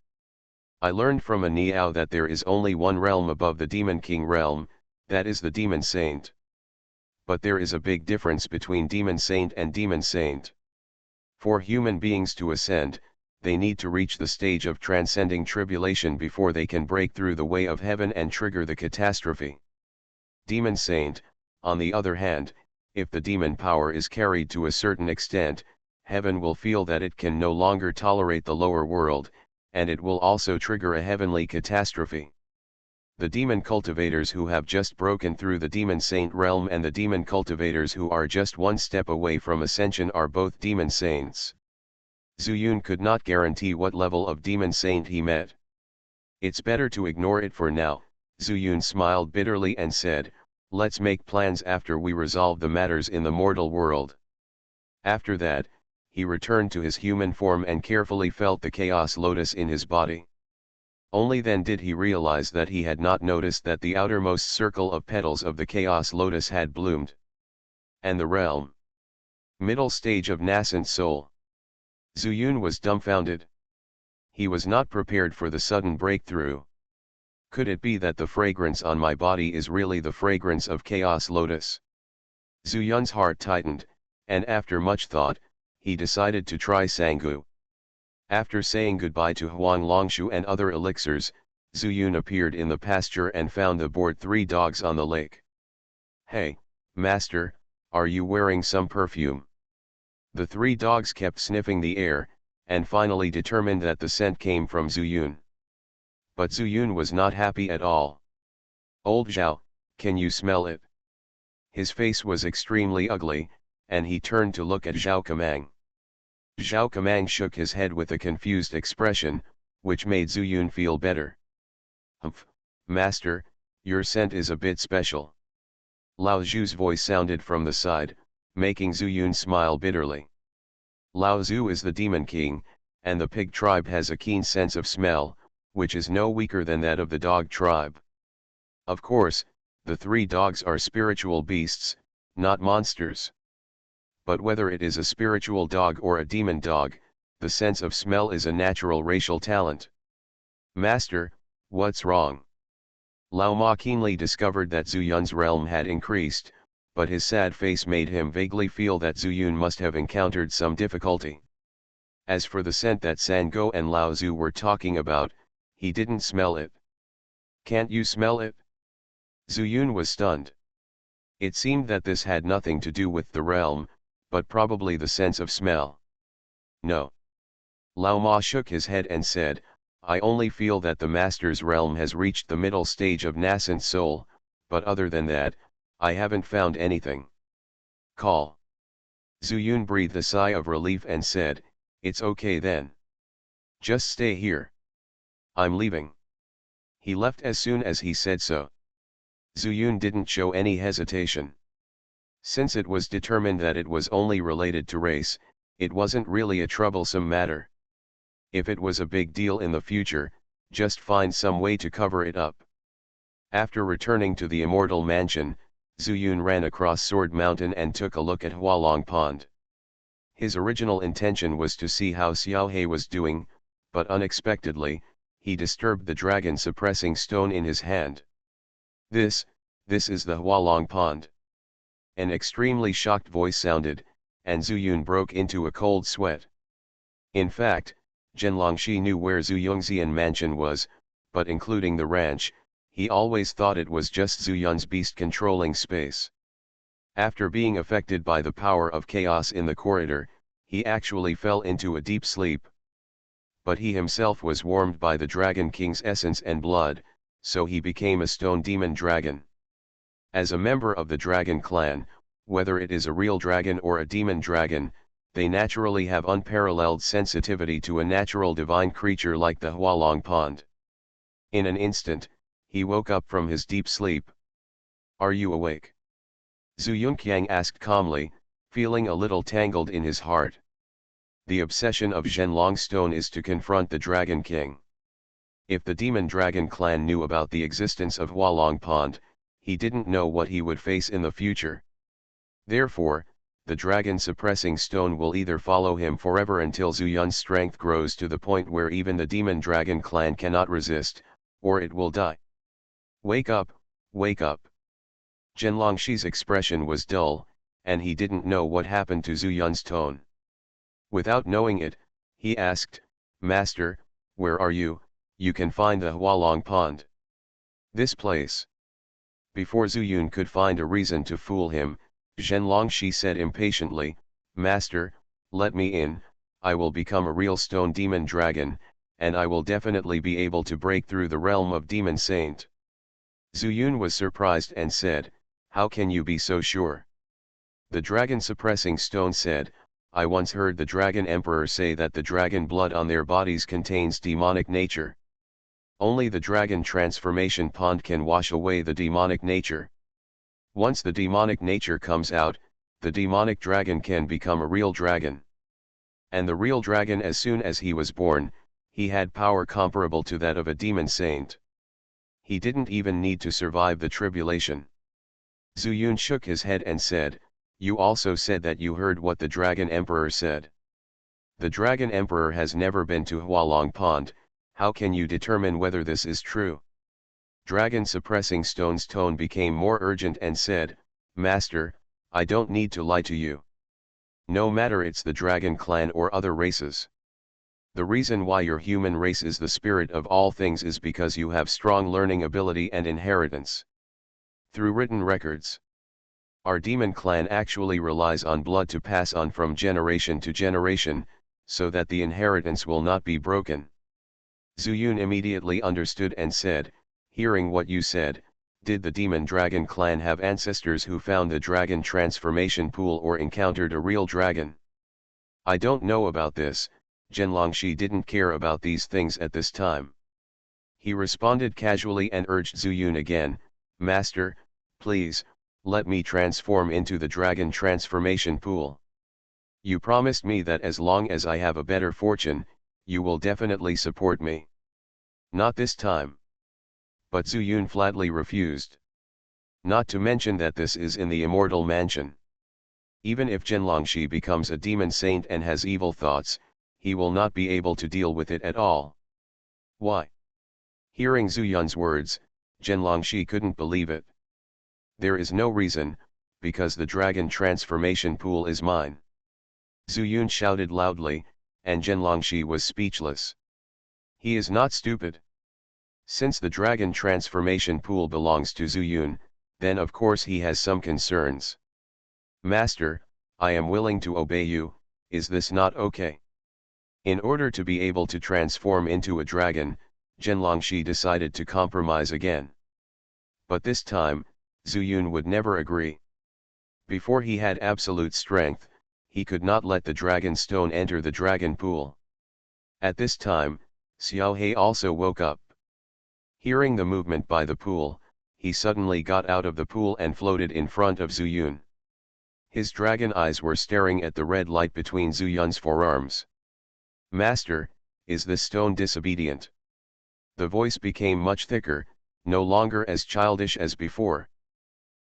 I learned from a Niao that there is only one realm above the demon king realm, that is the demon saint. But there is a big difference between demon saint and demon saint. For human beings to ascend, they need to reach the stage of transcending tribulation before they can break through the way of heaven and trigger the catastrophe. Demon saint, on the other hand, if the demon power is carried to a certain extent, heaven will feel that it can no longer tolerate the lower world, and it will also trigger a heavenly catastrophe. The demon cultivators who have just broken through the demon saint realm and the demon cultivators who are just one step away from ascension are both demon saints. Zuyun could not guarantee what level of demon saint he met. "It's better to ignore it for now," Zuyun smiled bitterly and said, "Let's make plans after we resolve the matters in the mortal world." After that, he returned to his human form and carefully felt the chaos lotus in his body. Only then did he realize that he had not noticed that the outermost circle of petals of the chaos lotus had bloomed. And the realm. Middle stage of nascent soul. Zuyun was dumbfounded. He was not prepared for the sudden breakthrough. Could it be that the fragrance on my body is really the fragrance of Chaos Lotus? Zhu Yun's heart tightened, and after much thought, he decided to try Sanggu. After saying goodbye to Huang Longshu and other elixirs, Zhu Yun appeared in the pasture and found aboard 3 dogs on the lake. "Hey, master, are you wearing some perfume?" The 3 dogs kept sniffing the air, and finally determined that the scent came from Zhu Yun. But Zhu Yun was not happy at all. "Old Zhao, can you smell it?" His face was extremely ugly, and he turned to look at Zhao Kamang. Zhao Kamang shook his head with a confused expression, which made Zhu Yun feel better. "Humph, master, your scent is a bit special." Lao Zhu's voice sounded from the side, making Zhu Yun smile bitterly. Lao Zhu is the demon king, and the pig tribe has a keen sense of smell, which is no weaker than that of the dog tribe. Of course, the 3 dogs are spiritual beasts, not monsters. But whether it is a spiritual dog or a demon dog, the sense of smell is a natural racial talent. "Master, what's wrong?" Lao Ma keenly discovered that Zhu Yun's realm had increased, but his sad face made him vaguely feel that Zhu Yun must have encountered some difficulty. As for the scent that Sango and Lao Zhu were talking about, he didn't smell it. "Can't you smell it?" Zhu Yun was stunned. It seemed that this had nothing to do with the realm, but probably the sense of smell. "No." Lao Ma shook his head and said, "I only feel that the master's realm has reached the middle stage of nascent soul, but other than that, I haven't found anything." "Call." Zhu Yun breathed a sigh of relief and said, "It's okay then. Just stay here. I'm leaving." He left as soon as he said so. Zhu Yun didn't show any hesitation. Since it was determined that it was only related to race, it wasn't really a troublesome matter. If it was a big deal in the future, just find some way to cover it up. After returning to the Immortal Mansion, Zhu Yun ran across Sword Mountain and took a look at Hualong Pond. His original intention was to see how Xiaohe was doing, but unexpectedly, he disturbed the dragon-suppressing stone in his hand. This is the Hualong Pond." An extremely shocked voice sounded, and Zhu Yun broke into a cold sweat. In fact, Zhenlongxi knew where Zhu Yongxian mansion was, but including the ranch, he always thought it was just Zhu Yun's beast controlling space. After being affected by the power of chaos in the corridor, he actually fell into a deep sleep. But he himself was warmed by the Dragon King's essence and blood, so he became a stone demon dragon. As a member of the dragon clan, whether it is a real dragon or a demon dragon, they naturally have unparalleled sensitivity to a natural divine creature like the Hualong Pond. In an instant, he woke up from his deep sleep. "Are you awake?" Zhu Yunqiang asked calmly, feeling a little tangled in his heart. The obsession of Zhenlong Stone is to confront the Dragon King. If the Demon Dragon clan knew about the existence of Hualong Pond, he didn't know what he would face in the future. Therefore, the dragon-suppressing stone will either follow him forever until Zhu Yun's strength grows to the point where even the Demon Dragon clan cannot resist, or it will die. "Wake up, wake up." Zhenlongxi's expression was dull, and he didn't know what happened to Zhu Yun's tone. Without knowing it, he asked, "Master, where are you? You can find the Hualong Pond." "This place." Before Zhu Yun could find a reason to fool him, Zhenlongxi said impatiently, "Master, let me in, I will become a real stone demon dragon, and I will definitely be able to break through the realm of Demon Saint." Zhu Yun was surprised and said, "How can you be so sure?" The dragon-suppressing stone said, "I once heard the Dragon Emperor say that the dragon blood on their bodies contains demonic nature. Only the dragon transformation pond can wash away the demonic nature. Once the demonic nature comes out, the demonic dragon can become a real dragon. And the real dragon, as soon as he was born, he had power comparable to that of a demon saint. He didn't even need to survive the tribulation." Zhu Yun shook his head and said, "You also said that you heard what the Dragon Emperor said." The Dragon Emperor has never been to Hualong Pond, how can you determine whether this is true? Dragon Suppressing Stone's tone became more urgent and said, Master, I don't need to lie to you. No matter it's the Dragon Clan or other races. The reason why your human race is the spirit of all things is because you have strong learning ability and inheritance. Through written records. Our demon clan actually relies on blood to pass on from generation to generation, so that the inheritance will not be broken. Zuyun immediately understood and said, hearing what you said, did the demon dragon clan have ancestors who found the dragon transformation pool or encountered a real dragon? I don't know about this. Zhenlongxi didn't care about these things at this time. He responded casually and urged Zuyun again, Master, please, let me transform into the dragon transformation pool. You promised me that as long as I have a better fortune, you will definitely support me. Not this time. But Zuyun flatly refused. Not to mention that this is in the immortal mansion. Even if Zhenlongxi becomes a demon saint and has evil thoughts, he will not be able to deal with it at all. Why? Hearing Zuyun's words, Zhenlongxi couldn't believe it. There is no reason, because the dragon transformation pool is mine. Zuyun shouted loudly, and Zhenlongxi was speechless. He is not stupid. Since the dragon transformation pool belongs to Zuyun, then of course he has some concerns. Master, I am willing to obey you, is this not okay? In order to be able to transform into a dragon, Zhenlongxi decided to compromise again. But this time, Zuyun would never agree. Before he had absolute strength, he could not let the dragon stone enter the dragon pool. At this time, Xiaohe also woke up. Hearing the movement by the pool, he suddenly got out of the pool and floated in front of Zuyun. His dragon eyes were staring at the red light between Zuyun's forearms. Master, is this stone disobedient? The voice became much thicker, no longer as childish as before.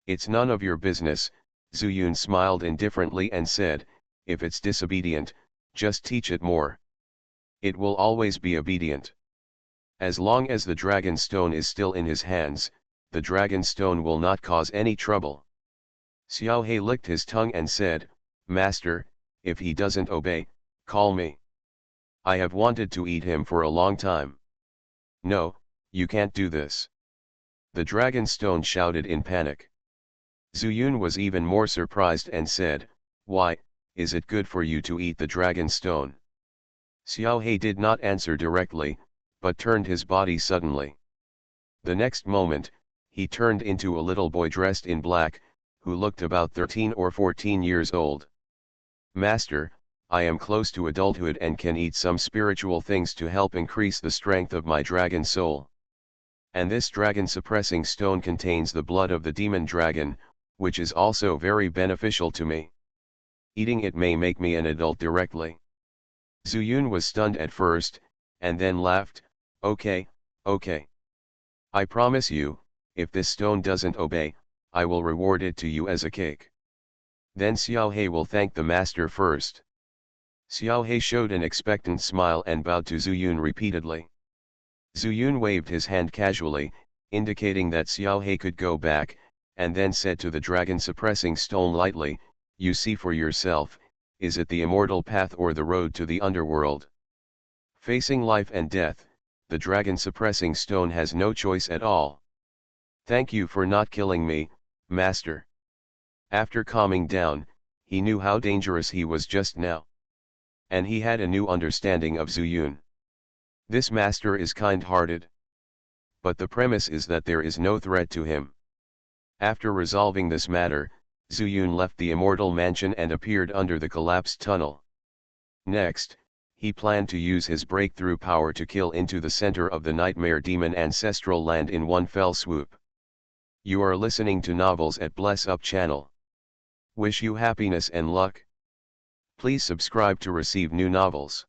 It's none of your business, Zuyun smiled indifferently and said, if it's disobedient, just teach it more. It will always be obedient. As long as the dragon stone is still in his hands, the dragon stone will not cause any trouble. Xiaohe licked his tongue and said, Master, if he doesn't obey, call me. I have wanted to eat him for a long time. No, you can't do this. The dragon stone shouted in panic. Zuyun was even more surprised and said, why, is it good for you to eat the dragon stone? Xiaohe did not answer directly, but turned his body suddenly. The next moment, he turned into a little boy dressed in black, who looked about 13 or 14 years old. Master, I am close to adulthood and can eat some spiritual things to help increase the strength of my dragon soul. And this dragon suppressing stone contains the blood of the demon dragon, which is also very beneficial to me. Eating it may make me an adult directly. Zuyun was stunned at first, and then laughed, okay, okay. I promise you, if this stone doesn't obey, I will reward it to you as a cake. Then Xiaohe will thank the master first. Xiaohe showed an expectant smile and bowed to Zuyun repeatedly. Zuyun waved his hand casually, indicating that Xiaohe could go back, and then said to the dragon suppressing stone lightly, you see for yourself, is it the immortal path or the road to the underworld? Facing life and death, the dragon suppressing stone has no choice at all. Thank you for not killing me, master. After calming down, he knew how dangerous he was just now. And he had a new understanding of Zuyun. This master is kind-hearted. But the premise is that there is no threat to him. After resolving this matter, Zuyun left the immortal mansion and appeared under the collapsed tunnel. Next, he planned to use his breakthrough power to kill into the center of the nightmare demon ancestral land in one fell swoop. You are listening to Novels at Bless Up channel. Wish you happiness and luck. Please subscribe to receive new novels.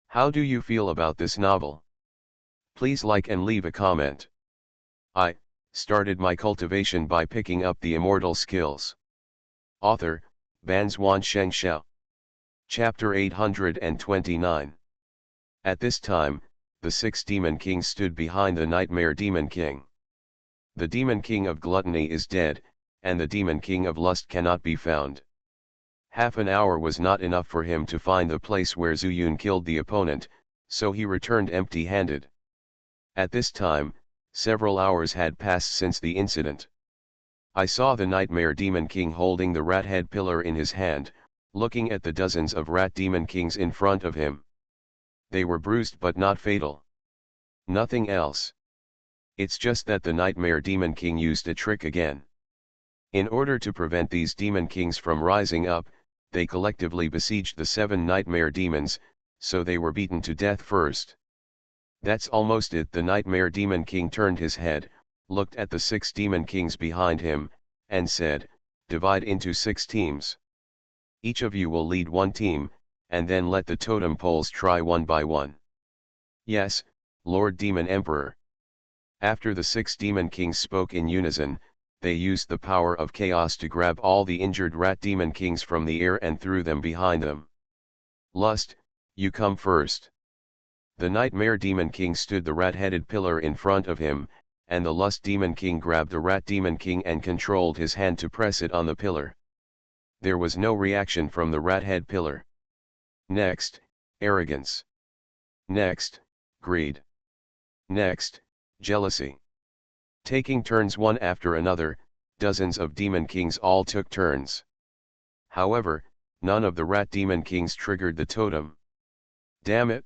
How do you feel about this novel? Please like and leave a comment. I started my cultivation by picking up the immortal skills. Author, Banzuan Xianxia. Chapter 829. At this time, the 6 demon kings stood behind the nightmare demon king. The demon king of gluttony is dead, and the demon king of lust cannot be found. Half an hour was not enough for him to find the place where Zuyun killed the opponent, so he returned empty-handed. At this time, several hours had passed since the incident. I saw the nightmare demon king holding the rat head pillar in his hand, looking at the dozens of rat demon kings in front of him. They were bruised but not fatal. Nothing else. It's just that the nightmare demon king used a trick again. In order to prevent these demon kings from rising up, they collectively besieged the 7 nightmare demons, so they were beaten to death first. That's almost it. The nightmare demon king turned his head, looked at the 6 demon kings behind him, and said, "Divide into 6 teams. Each of you will lead one team, and then let the totem poles try one by one." "Yes, Lord Demon Emperor." After the 6 demon kings spoke in unison, they used the power of chaos to grab all the injured rat demon kings from the air and threw them behind them. "Lust, you come first." The nightmare demon king stood the rat-headed pillar in front of him, and the lust demon king grabbed the rat demon king and controlled his hand to press it on the pillar. There was no reaction from the rat-head pillar. Next, arrogance. Next, greed. Next, jealousy. Taking turns one after another, dozens of demon kings all took turns. However, none of the rat demon kings triggered the totem. Damn it!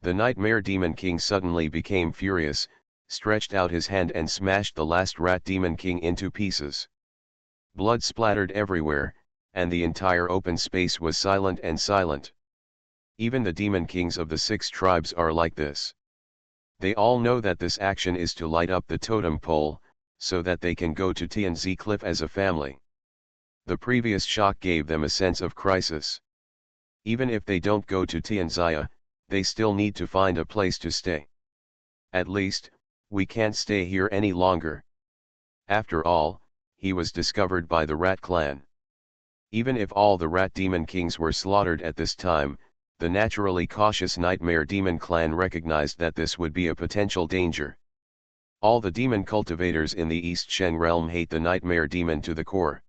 The nightmare demon king suddenly became furious, stretched out his hand and smashed the last rat demon king into pieces. Blood splattered everywhere, and the entire open space was silent and silent. Even the demon kings of the 6 tribes are like this. They all know that this action is to light up the totem pole, so that they can go to Tianzi Cliff as a family. The previous shock gave them a sense of crisis. Even if they don't go to Tianxia, they still need to find a place to stay. At least, we can't stay here any longer. After all, he was discovered by the rat clan. Even if all the rat demon kings were slaughtered at this time, the naturally cautious nightmare demon clan recognized that this would be a potential danger. All the demon cultivators in the East Sheng realm hate the nightmare demon to the core.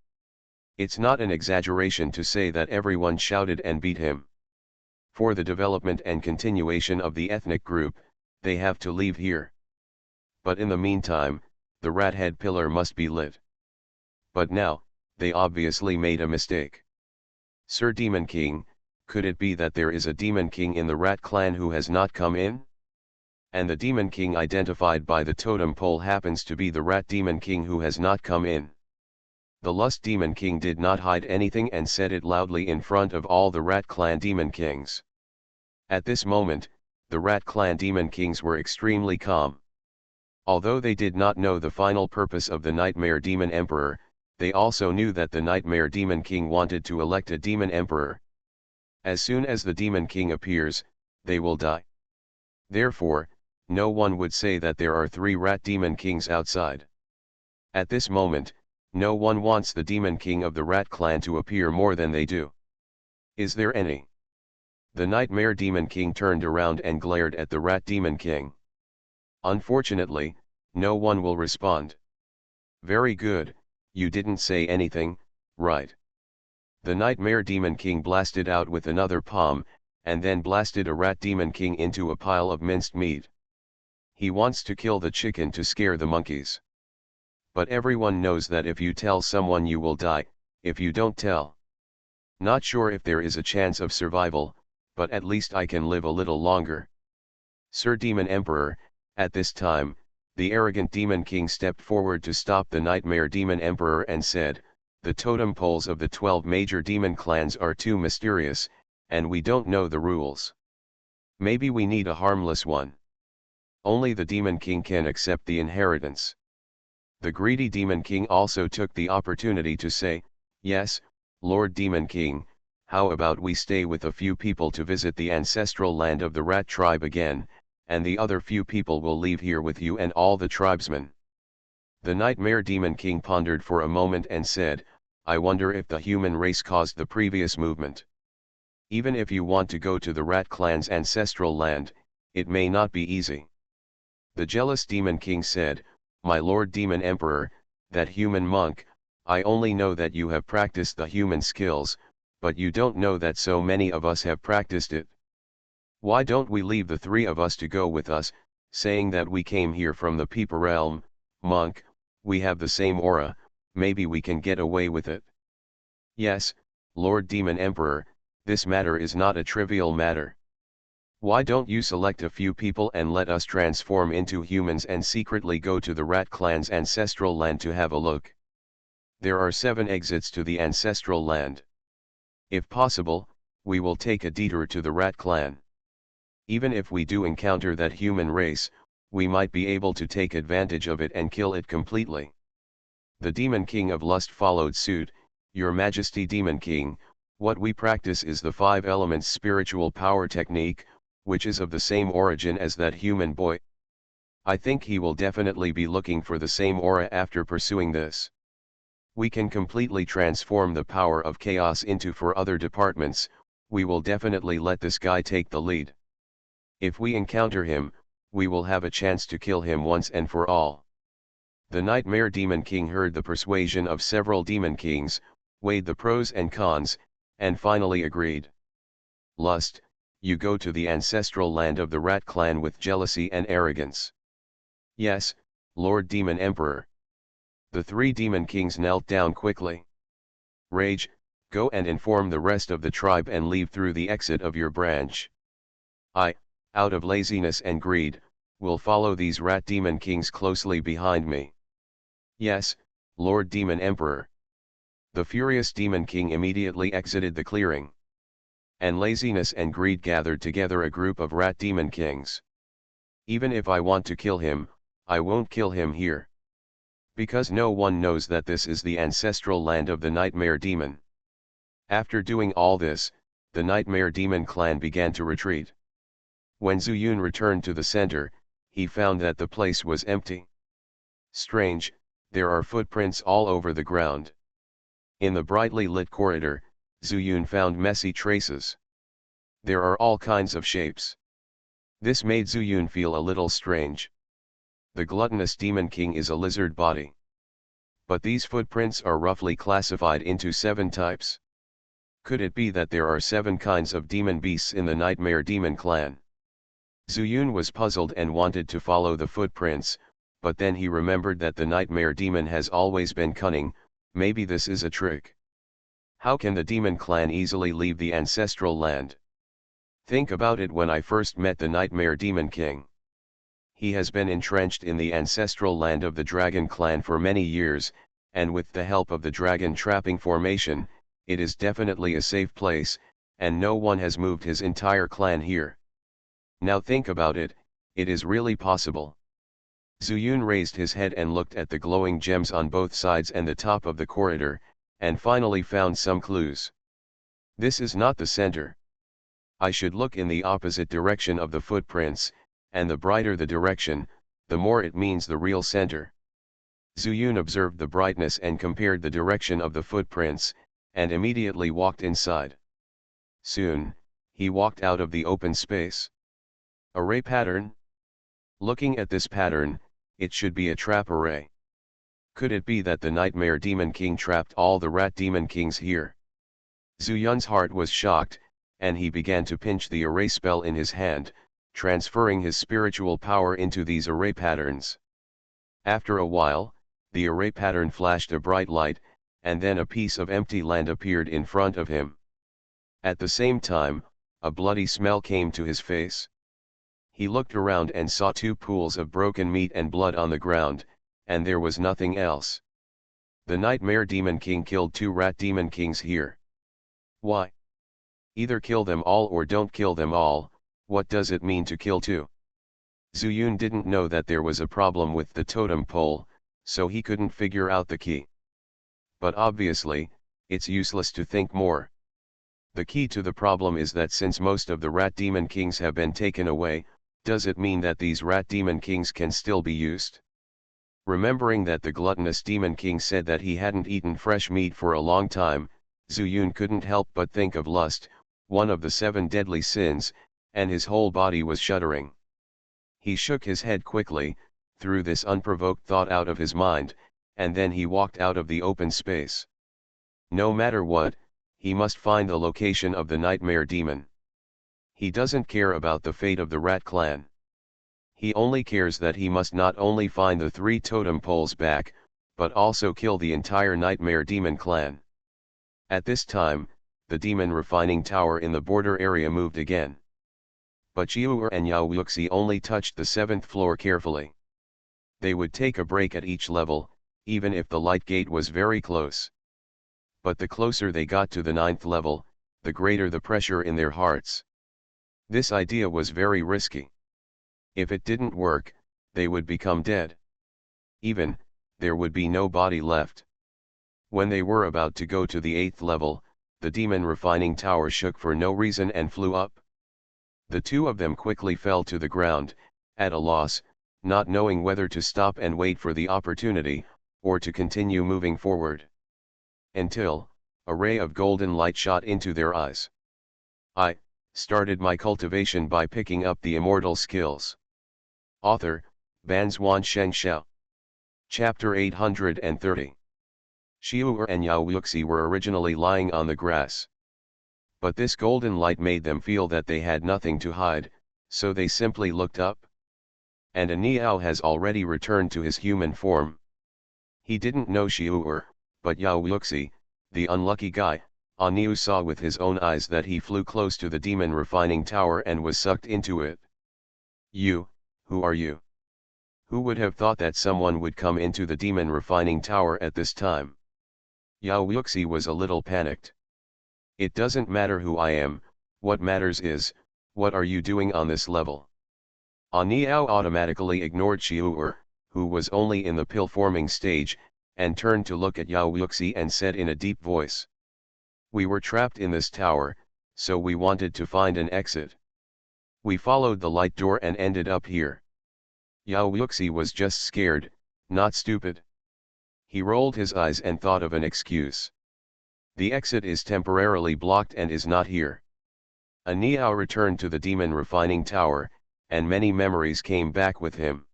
It's not an exaggeration to say that everyone shouted and beat him. For the development and continuation of the ethnic group, they have to leave here. But in the meantime, the rat head pillar must be lit. But now, they obviously made a mistake. "Sir Demon King, could it be that there is a demon king in the rat clan who has not come in?" And the demon king identified by the totem pole happens to be the rat demon king who has not come in. The lust demon king did not hide anything and said it loudly in front of all the rat clan demon kings. At this moment, the rat clan demon kings were extremely calm. Although they did not know the final purpose of the nightmare demon emperor, they also knew that the nightmare demon king wanted to elect a demon emperor. As soon as the demon king appears, they will die. Therefore, no one would say that there are 3 rat demon kings outside. At this moment, no one wants the demon king of the rat clan to appear more than they do. Is there any? The nightmare demon king turned around and glared at the rat demon king. Unfortunately, no one will respond. "Very good, you didn't say anything, right?" The nightmare demon king blasted out with another palm, and then blasted a rat demon king into a pile of minced meat. He wants to kill the chicken to scare the monkeys. But everyone knows that if you tell someone you will die, if you don't tell. Not sure if there is a chance of survival, but at least I can live a little longer. "Sir Demon Emperor," at this time, the arrogant demon king stepped forward to stop the nightmare demon emperor and said, "The totem poles of the 12 major demon clans are too mysterious, and we don't know the rules. Maybe we need a harmless one. Only the demon king can accept the inheritance." The greedy demon king also took the opportunity to say, "Yes, Lord Demon King, how about we stay with a few people to visit the ancestral land of the rat tribe again, and the other few people will leave here with you and all the tribesmen." The nightmare demon king pondered for a moment and said, "I wonder if the human race caused the previous movement." Even if you want to go to the rat clan's ancestral land, it may not be easy. The jealous demon king said, "My lord demon emperor, that human monk, I only know that you have practiced the human skills, but you don't know that so many of us have practiced it. Why don't we leave the three of us to go with us, saying that we came here from the Peeper realm? Monk, we have the same aura, maybe we can get away with it." "Yes, Lord Demon Emperor, this matter is not a trivial matter. Why don't you select a few people and let us transform into humans and secretly go to the rat clan's ancestral land to have a look? There are 7 exits to the ancestral land. If possible, we will take a detour to the rat clan. Even if we do encounter that human race, we might be able to take advantage of it and kill it completely." The Demon King of Lust followed suit, "Your Majesty Demon King, what we practice is the 5 elements spiritual power technique, which is of the same origin as that human boy. I think he will definitely be looking for the same aura after pursuing this. We can completely transform the power of chaos into for other departments, we will definitely let this guy take the lead. If we encounter him, we will have a chance to kill him once and for all." The Nightmare Demon King heard the persuasion of several demon kings, weighed the pros and cons, and finally agreed. "Lust, you go to the ancestral land of the Rat Clan with jealousy and arrogance." "Yes, Lord Demon Emperor." The 3 demon kings knelt down quickly. "Rage, go and inform the rest of the tribe and leave through the exit of your branch. I, out of laziness and greed, will follow these rat demon kings closely behind me." "Yes, Lord Demon Emperor." The furious demon king immediately exited the clearing. And laziness and greed gathered together a group of rat demon kings. "Even if I want to kill him, I won't kill him here. Because no one knows that this is the ancestral land of the Nightmare Demon." After doing all this, the Nightmare Demon clan began to retreat. When Zuyun returned to the center, he found that the place was empty. Strange, there are footprints all over the ground. In the brightly lit corridor, Zuyun found messy traces. There are all kinds of shapes. This made Zuyun feel a little strange. The gluttonous demon king is a lizard body. But these footprints are roughly classified into 7 types. Could it be that there are 7 kinds of demon beasts in the Nightmare Demon clan? Zuyun was puzzled and wanted to follow the footprints, but then he remembered that the Nightmare Demon has always been cunning, maybe this is a trick. How can the demon clan easily leave the ancestral land? Think about it. When I first met the Nightmare Demon King, he has been entrenched in the ancestral land of the Dragon clan for many years, and with the help of the Dragon Trapping Formation, it is definitely a safe place, and no one has moved his entire clan here. Now think about it, it is really possible. Zuyun raised his head and looked at the glowing gems on both sides and the top of the corridor, and finally found some clues. This is not the center. I should look in the opposite direction of the footprints, and the brighter the direction, the more it means the real center. Zuyun observed the brightness and compared the direction of the footprints, and immediately walked inside. Soon, he walked out of the open space. Array pattern? Looking at this pattern, it should be a trap array. Could it be that the Nightmare Demon King trapped all the Rat Demon Kings here? Zuyun's heart was shocked, and he began to pinch the array spell in his hand, transferring his spiritual power into these array patterns. After a while, the array pattern flashed a bright light, and then a piece of empty land appeared in front of him. At the same time, a bloody smell came to his face. He looked around and saw 2 pools of broken meat and blood on the ground, and there was nothing else. The Nightmare Demon King killed 2 Rat Demon Kings here. Why? Either kill them all or don't kill them all. What does it mean to kill 2? Zuyun didn't know that there was a problem with the totem pole, so he couldn't figure out the key. But obviously, it's useless to think more. The key to the problem is that since most of the Rat Demon Kings have been taken away, does it mean that these Rat Demon Kings can still be used? Remembering that the gluttonous Demon King said that he hadn't eaten fresh meat for a long time, Zuyun couldn't help but think of Lust, one of the 7 deadly sins, and his whole body was shuddering. He shook his head quickly, threw this unprovoked thought out of his mind, and then he walked out of the open space. No matter what, he must find the location of the nightmare demon. He doesn't care about the fate of the rat clan. He only cares that he must not only find the 3 totem poles back, but also kill the entire nightmare demon clan. At this time, the demon refining tower in the border area moved again. But Xianxia and Yao Wuxi only touched the 7th floor carefully. They would take a break at each level, even if the light gate was very close. But the closer they got to the 9th level, the greater the pressure in their hearts. This idea was very risky. If it didn't work, they would become dead. Even, there would be no body left. When they were about to go to the 8th level, the demon refining tower shook for no reason and flew up. The 2 of them quickly fell to the ground, at a loss, not knowing whether to stop and wait for the opportunity, or to continue moving forward. Until, a ray of golden light shot into their eyes. I started my cultivation by picking up the immortal skills. Author, Banzuan Xianxia. Chapter 830. Xianxia and Yao Wuxi were originally lying on the grass. But this golden light made them feel that they had nothing to hide, so they simply looked up. And Niao has already returned to his human form. He didn't know Xianxia, but Yao Wuxi, the unlucky guy, Niao saw with his own eyes that he flew close to the demon refining tower and was sucked into it. You, who are you? Who would have thought that someone would come into the demon refining tower at this time? Yao Wuxi was a little panicked. It doesn't matter who I am, what matters is, what are you doing on this level? Niao automatically ignored Xianxia, who was only in the pill-forming stage, and turned to look at Yao Wuxi and said in a deep voice. We were trapped in this tower, so we wanted to find an exit. We followed the light door and ended up here. Yao Wuxi was just scared, not stupid. He rolled his eyes and thought of an excuse. The exit is temporarily blocked and is not here. Niao returned to the demon refining tower, and many memories came back with him.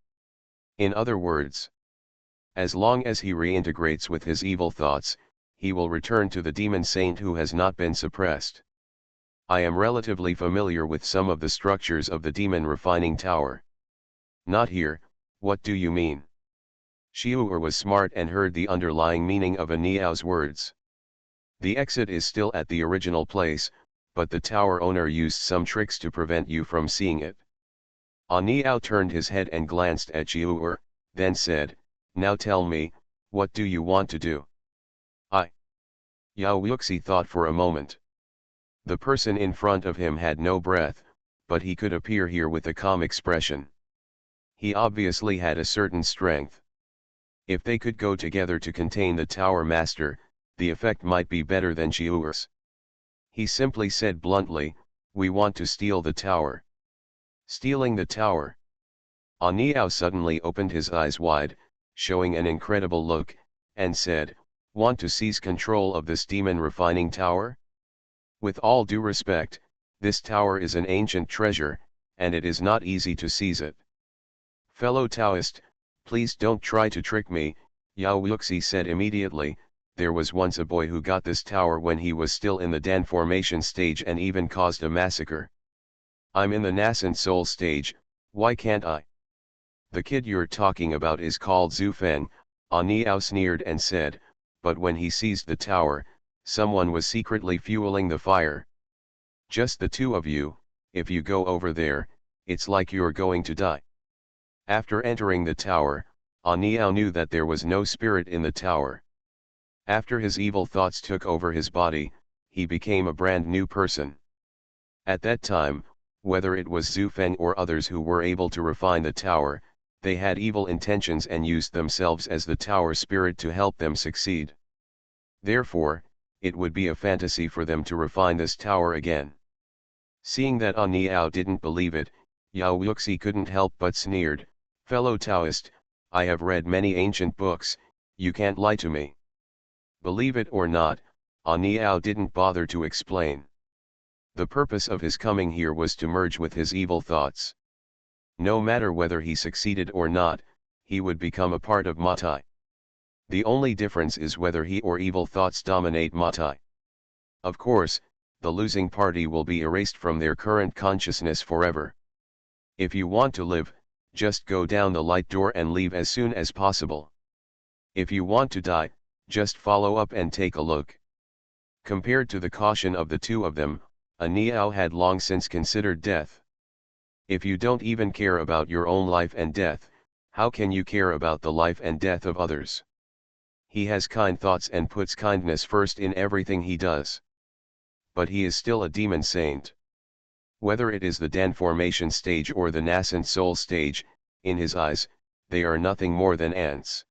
In other words, as long as he reintegrates with his evil thoughts, he will return to the demon saint who has not been suppressed. I am relatively familiar with some of the structures of the demon refining tower. Not here, what do you mean? Xianxia was smart and heard the underlying meaning of Niao's words. The exit is still at the original place, but the tower owner used some tricks to prevent you from seeing it. Niao turned his head and glanced at Xianxia, then said, now tell me, what do you want to do? Yao Wuxi thought for a moment. The person in front of him had no breath, but he could appear here with a calm expression. He obviously had a certain strength. If they could go together to contain the tower master, the effect might be better than Xianxia's. He simply said bluntly, we want to steal the tower. Stealing the tower. Niao suddenly opened his eyes wide, showing an incredible look, and said, want to seize control of this demon refining tower? With all due respect, this tower is an ancient treasure, and it is not easy to seize it. Fellow Taoist, please don't try to trick me, Yao Wuxi said immediately. There was once a boy who got this tower when he was still in the Dan formation stage and even caused a massacre. I'm in the nascent soul stage, why can't I? The kid you're talking about is called Zhu Feng, Niao sneered and said, but when he seized the tower, someone was secretly fueling the fire. Just the 2 of you, if you go over there, it's like you're going to die. After entering the tower, Niao knew that there was no spirit in the tower. After his evil thoughts took over his body, he became a brand new person. At that time, whether it was Zhu Feng or others who were able to refine the tower, they had evil intentions and used themselves as the tower spirit to help them succeed. Therefore, it would be a fantasy for them to refine this tower again. Seeing that Niao didn't believe it, Yao Wuxi couldn't help but sneered, fellow Taoist, I have read many ancient books, you can't lie to me. Believe it or not, Niao didn't bother to explain. The purpose of his coming here was to merge with his evil thoughts. No matter whether he succeeded or not, he would become a part of Matai. The only difference is whether he or evil thoughts dominate Matai. Of course, the losing party will be erased from their current consciousness forever. If you want to live, just go down the light door and leave as soon as possible. If you want to die, just follow up and take a look. Compared to the caution of the two of them, Aniao had long since considered death. If you don't even care about your own life and death, how can you care about the life and death of others? He has kind thoughts and puts kindness first in everything he does. But he is still a demon saint. Whether it is the Dan formation stage or the nascent soul stage, in his eyes, they are nothing more than ants.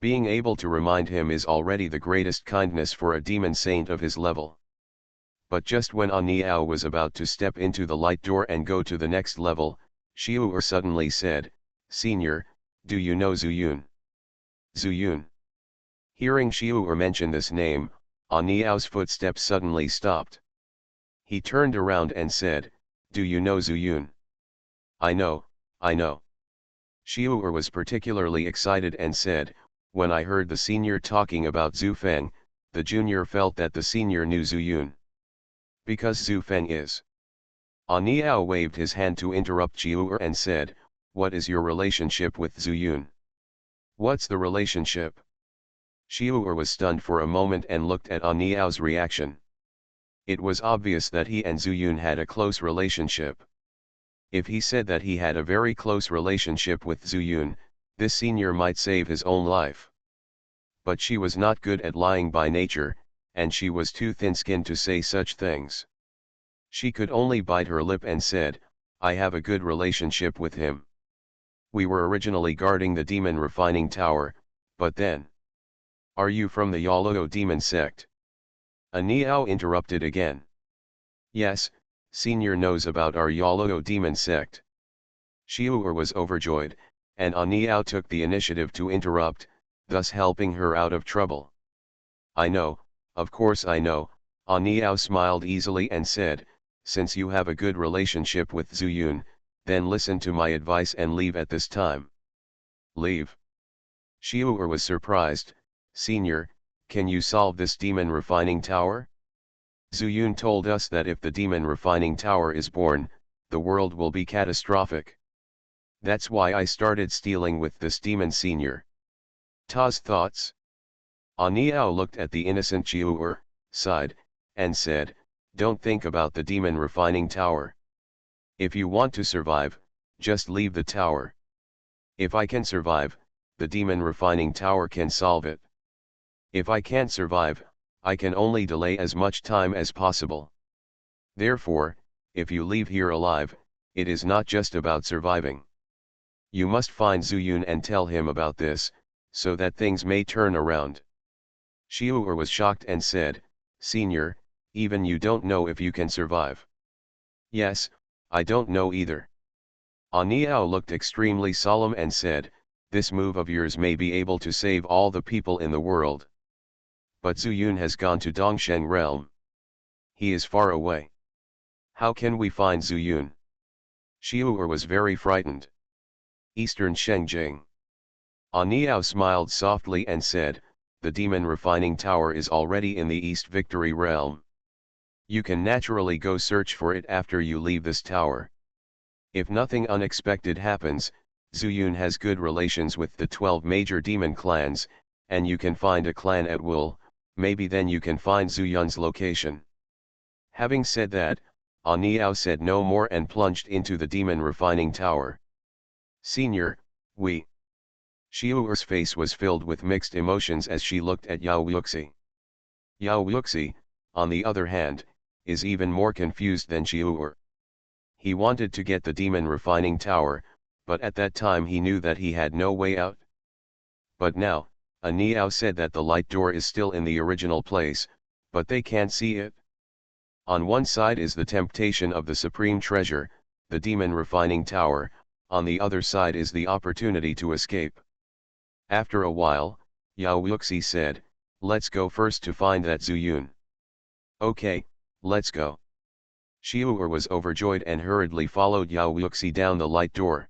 Being able to remind him is already the greatest kindness for a demon saint of his level. But just when Aniao was about to step into the light door and go to the next level, Xiu'er suddenly said, "Senior, do you know Zuyun?" Zuyun. Hearing Xiu'er mention this name, Aniao's footsteps suddenly stopped. He turned around and said, "Do you know Zuyun?" I know. Xiu'er was particularly excited and said, "When I heard the senior talking about Zhu Feng, the junior felt that the senior knew Zuyun. Because Zhu Feng is." Aniao waved his hand to interrupt Xiu'er and said, "What is your relationship with Zuyun?" "What's the relationship?" Xiu'er was stunned for a moment and looked at Aniao's reaction. It was obvious that he and Zuyun had a close relationship. If he said that he had a very close relationship with Zuyun, this senior might save his own life. But she was not good at lying by nature, and she was too thin-skinned to say such things. She could only bite her lip and said, "I have a good relationship with him. We were originally guarding the demon refining tower, but then..." "Are you from the Yaloo demon sect?" Aniao interrupted again. "Yes, senior knows about our Yaloo demon sect." Xiu'er was overjoyed, and Aniao took the initiative to interrupt, thus helping her out of trouble. "I know, of course I know," Aniao smiled easily and said, "since you have a good relationship with Zuyun, then listen to my advice and leave at this time." "Leave?" Xiu'er was surprised. "Senior, can you solve this demon refining tower? Zuyun told us that if the demon refining tower is born, the world will be catastrophic. That's why I started stealing with this demon senior." "Ta's thoughts?" Aniao looked at the innocent Xiu'er, sighed, and said, "Don't think about the demon refining tower. If you want to survive, just leave the tower. If I can survive, the demon refining tower can solve it. If I can't survive, I can only delay as much time as possible. Therefore, if you leave here alive, it is not just about surviving. You must find Zuyun and tell him about this, so that things may turn around." Xiu'er was shocked and said, "Senior, even you don't know if you can survive." "Yes, I don't know either." Aniao looked extremely solemn and said, "This move of yours may be able to save all the people in the world. But Zuyun has gone to Dongsheng realm. He is far away. How can we find Zuyun?" Xiu'er was very frightened. "Eastern Shengjing." Aniao smiled softly and said, "The demon refining tower is already in the East Victory realm. You can naturally go search for it after you leave this tower. If nothing unexpected happens, Zuyun has good relations with the 12 major demon clans, and you can find a clan at will, maybe then you can find Zuyun's location." Having said that, Aniao said no more and plunged into the demon refining tower. "Senior, we..." Xiu'er's face was filled with mixed emotions as she looked at Yao Yuxi. Yao Yuxi, on the other hand, is even more confused than Xiu'er. He wanted to get the demon refining tower, but at that time he knew that he had no way out. But now, Aniao said that the light door is still in the original place, but they can't see it. On one side is the temptation of the supreme treasure, the demon refining tower, on the other side is the opportunity to escape. After a while, Yao Yuxi said, "Let's go first to find that Zuyun." "Okay, let's go." Xiu'er was overjoyed and hurriedly followed Yao Wuxi down the light door.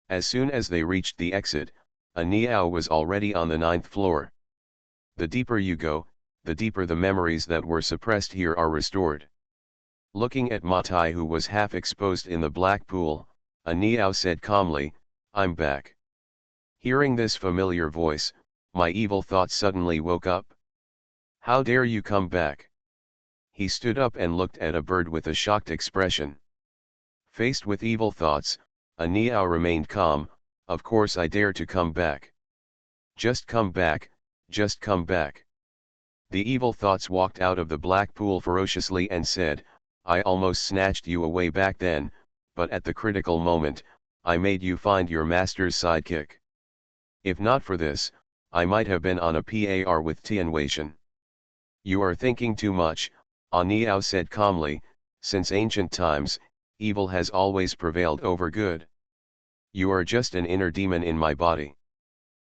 As soon as they reached the exit, a Niao was already on the 9th floor. The deeper you go, the deeper the memories that were suppressed here are restored. Looking at Matai, who was half exposed in the black pool, a Niao said calmly, "I'm back." Hearing this familiar voice, my evil thoughts suddenly woke up. "How dare you come back?" He stood up and looked at a bird with a shocked expression. Faced with evil thoughts, a Niao remained calm. "Of course I dare to come back. Just come back, just come back." The evil thoughts walked out of the black pool ferociously and said, "I almost snatched you away back then, but at the critical moment, I made you find your master's sidekick. If not for this, I might have been on a par with Tianwei. You are thinking too much," A Niao said calmly. "Since ancient times, evil has always prevailed over good. You are just an inner demon in my body.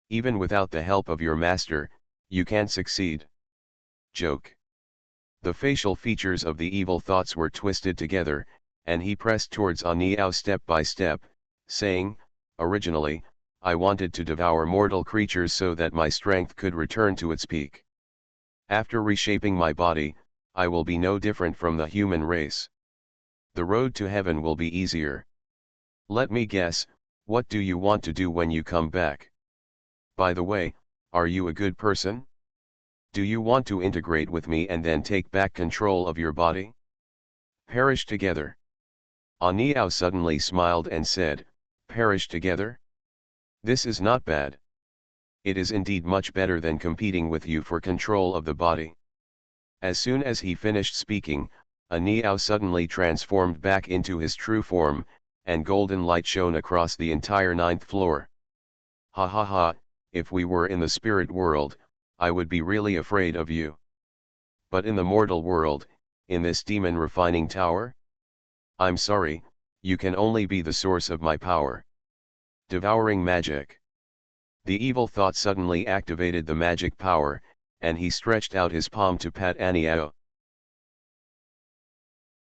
Even without the help of your master, you can't succeed." Joke. The facial features of the evil thoughts were twisted together, and he pressed towards A Niao step by step, saying, "Originally, I wanted to devour mortal creatures so that my strength could return to its peak. After reshaping my body, I will be no different from the human race. The road to heaven will be easier. Let me guess, what do you want to do when you come back? By the way, are you a good person? Do you want to integrate with me and then take back control of your body? Perish together." A Niao suddenly smiled and said, "Perish together? This is not bad. It is indeed much better than competing with you for control of the body." As soon as he finished speaking, A Niao suddenly transformed back into his true form, and golden light shone across the entire 9th floor. "Ha ha ha, if we were in the spirit world, I would be really afraid of you. But in the mortal world, in this demon refining tower? I'm sorry, you can only be the source of my power. Devouring magic." The evil thought suddenly activated the magic power, and he stretched out his palm to pat A Niao.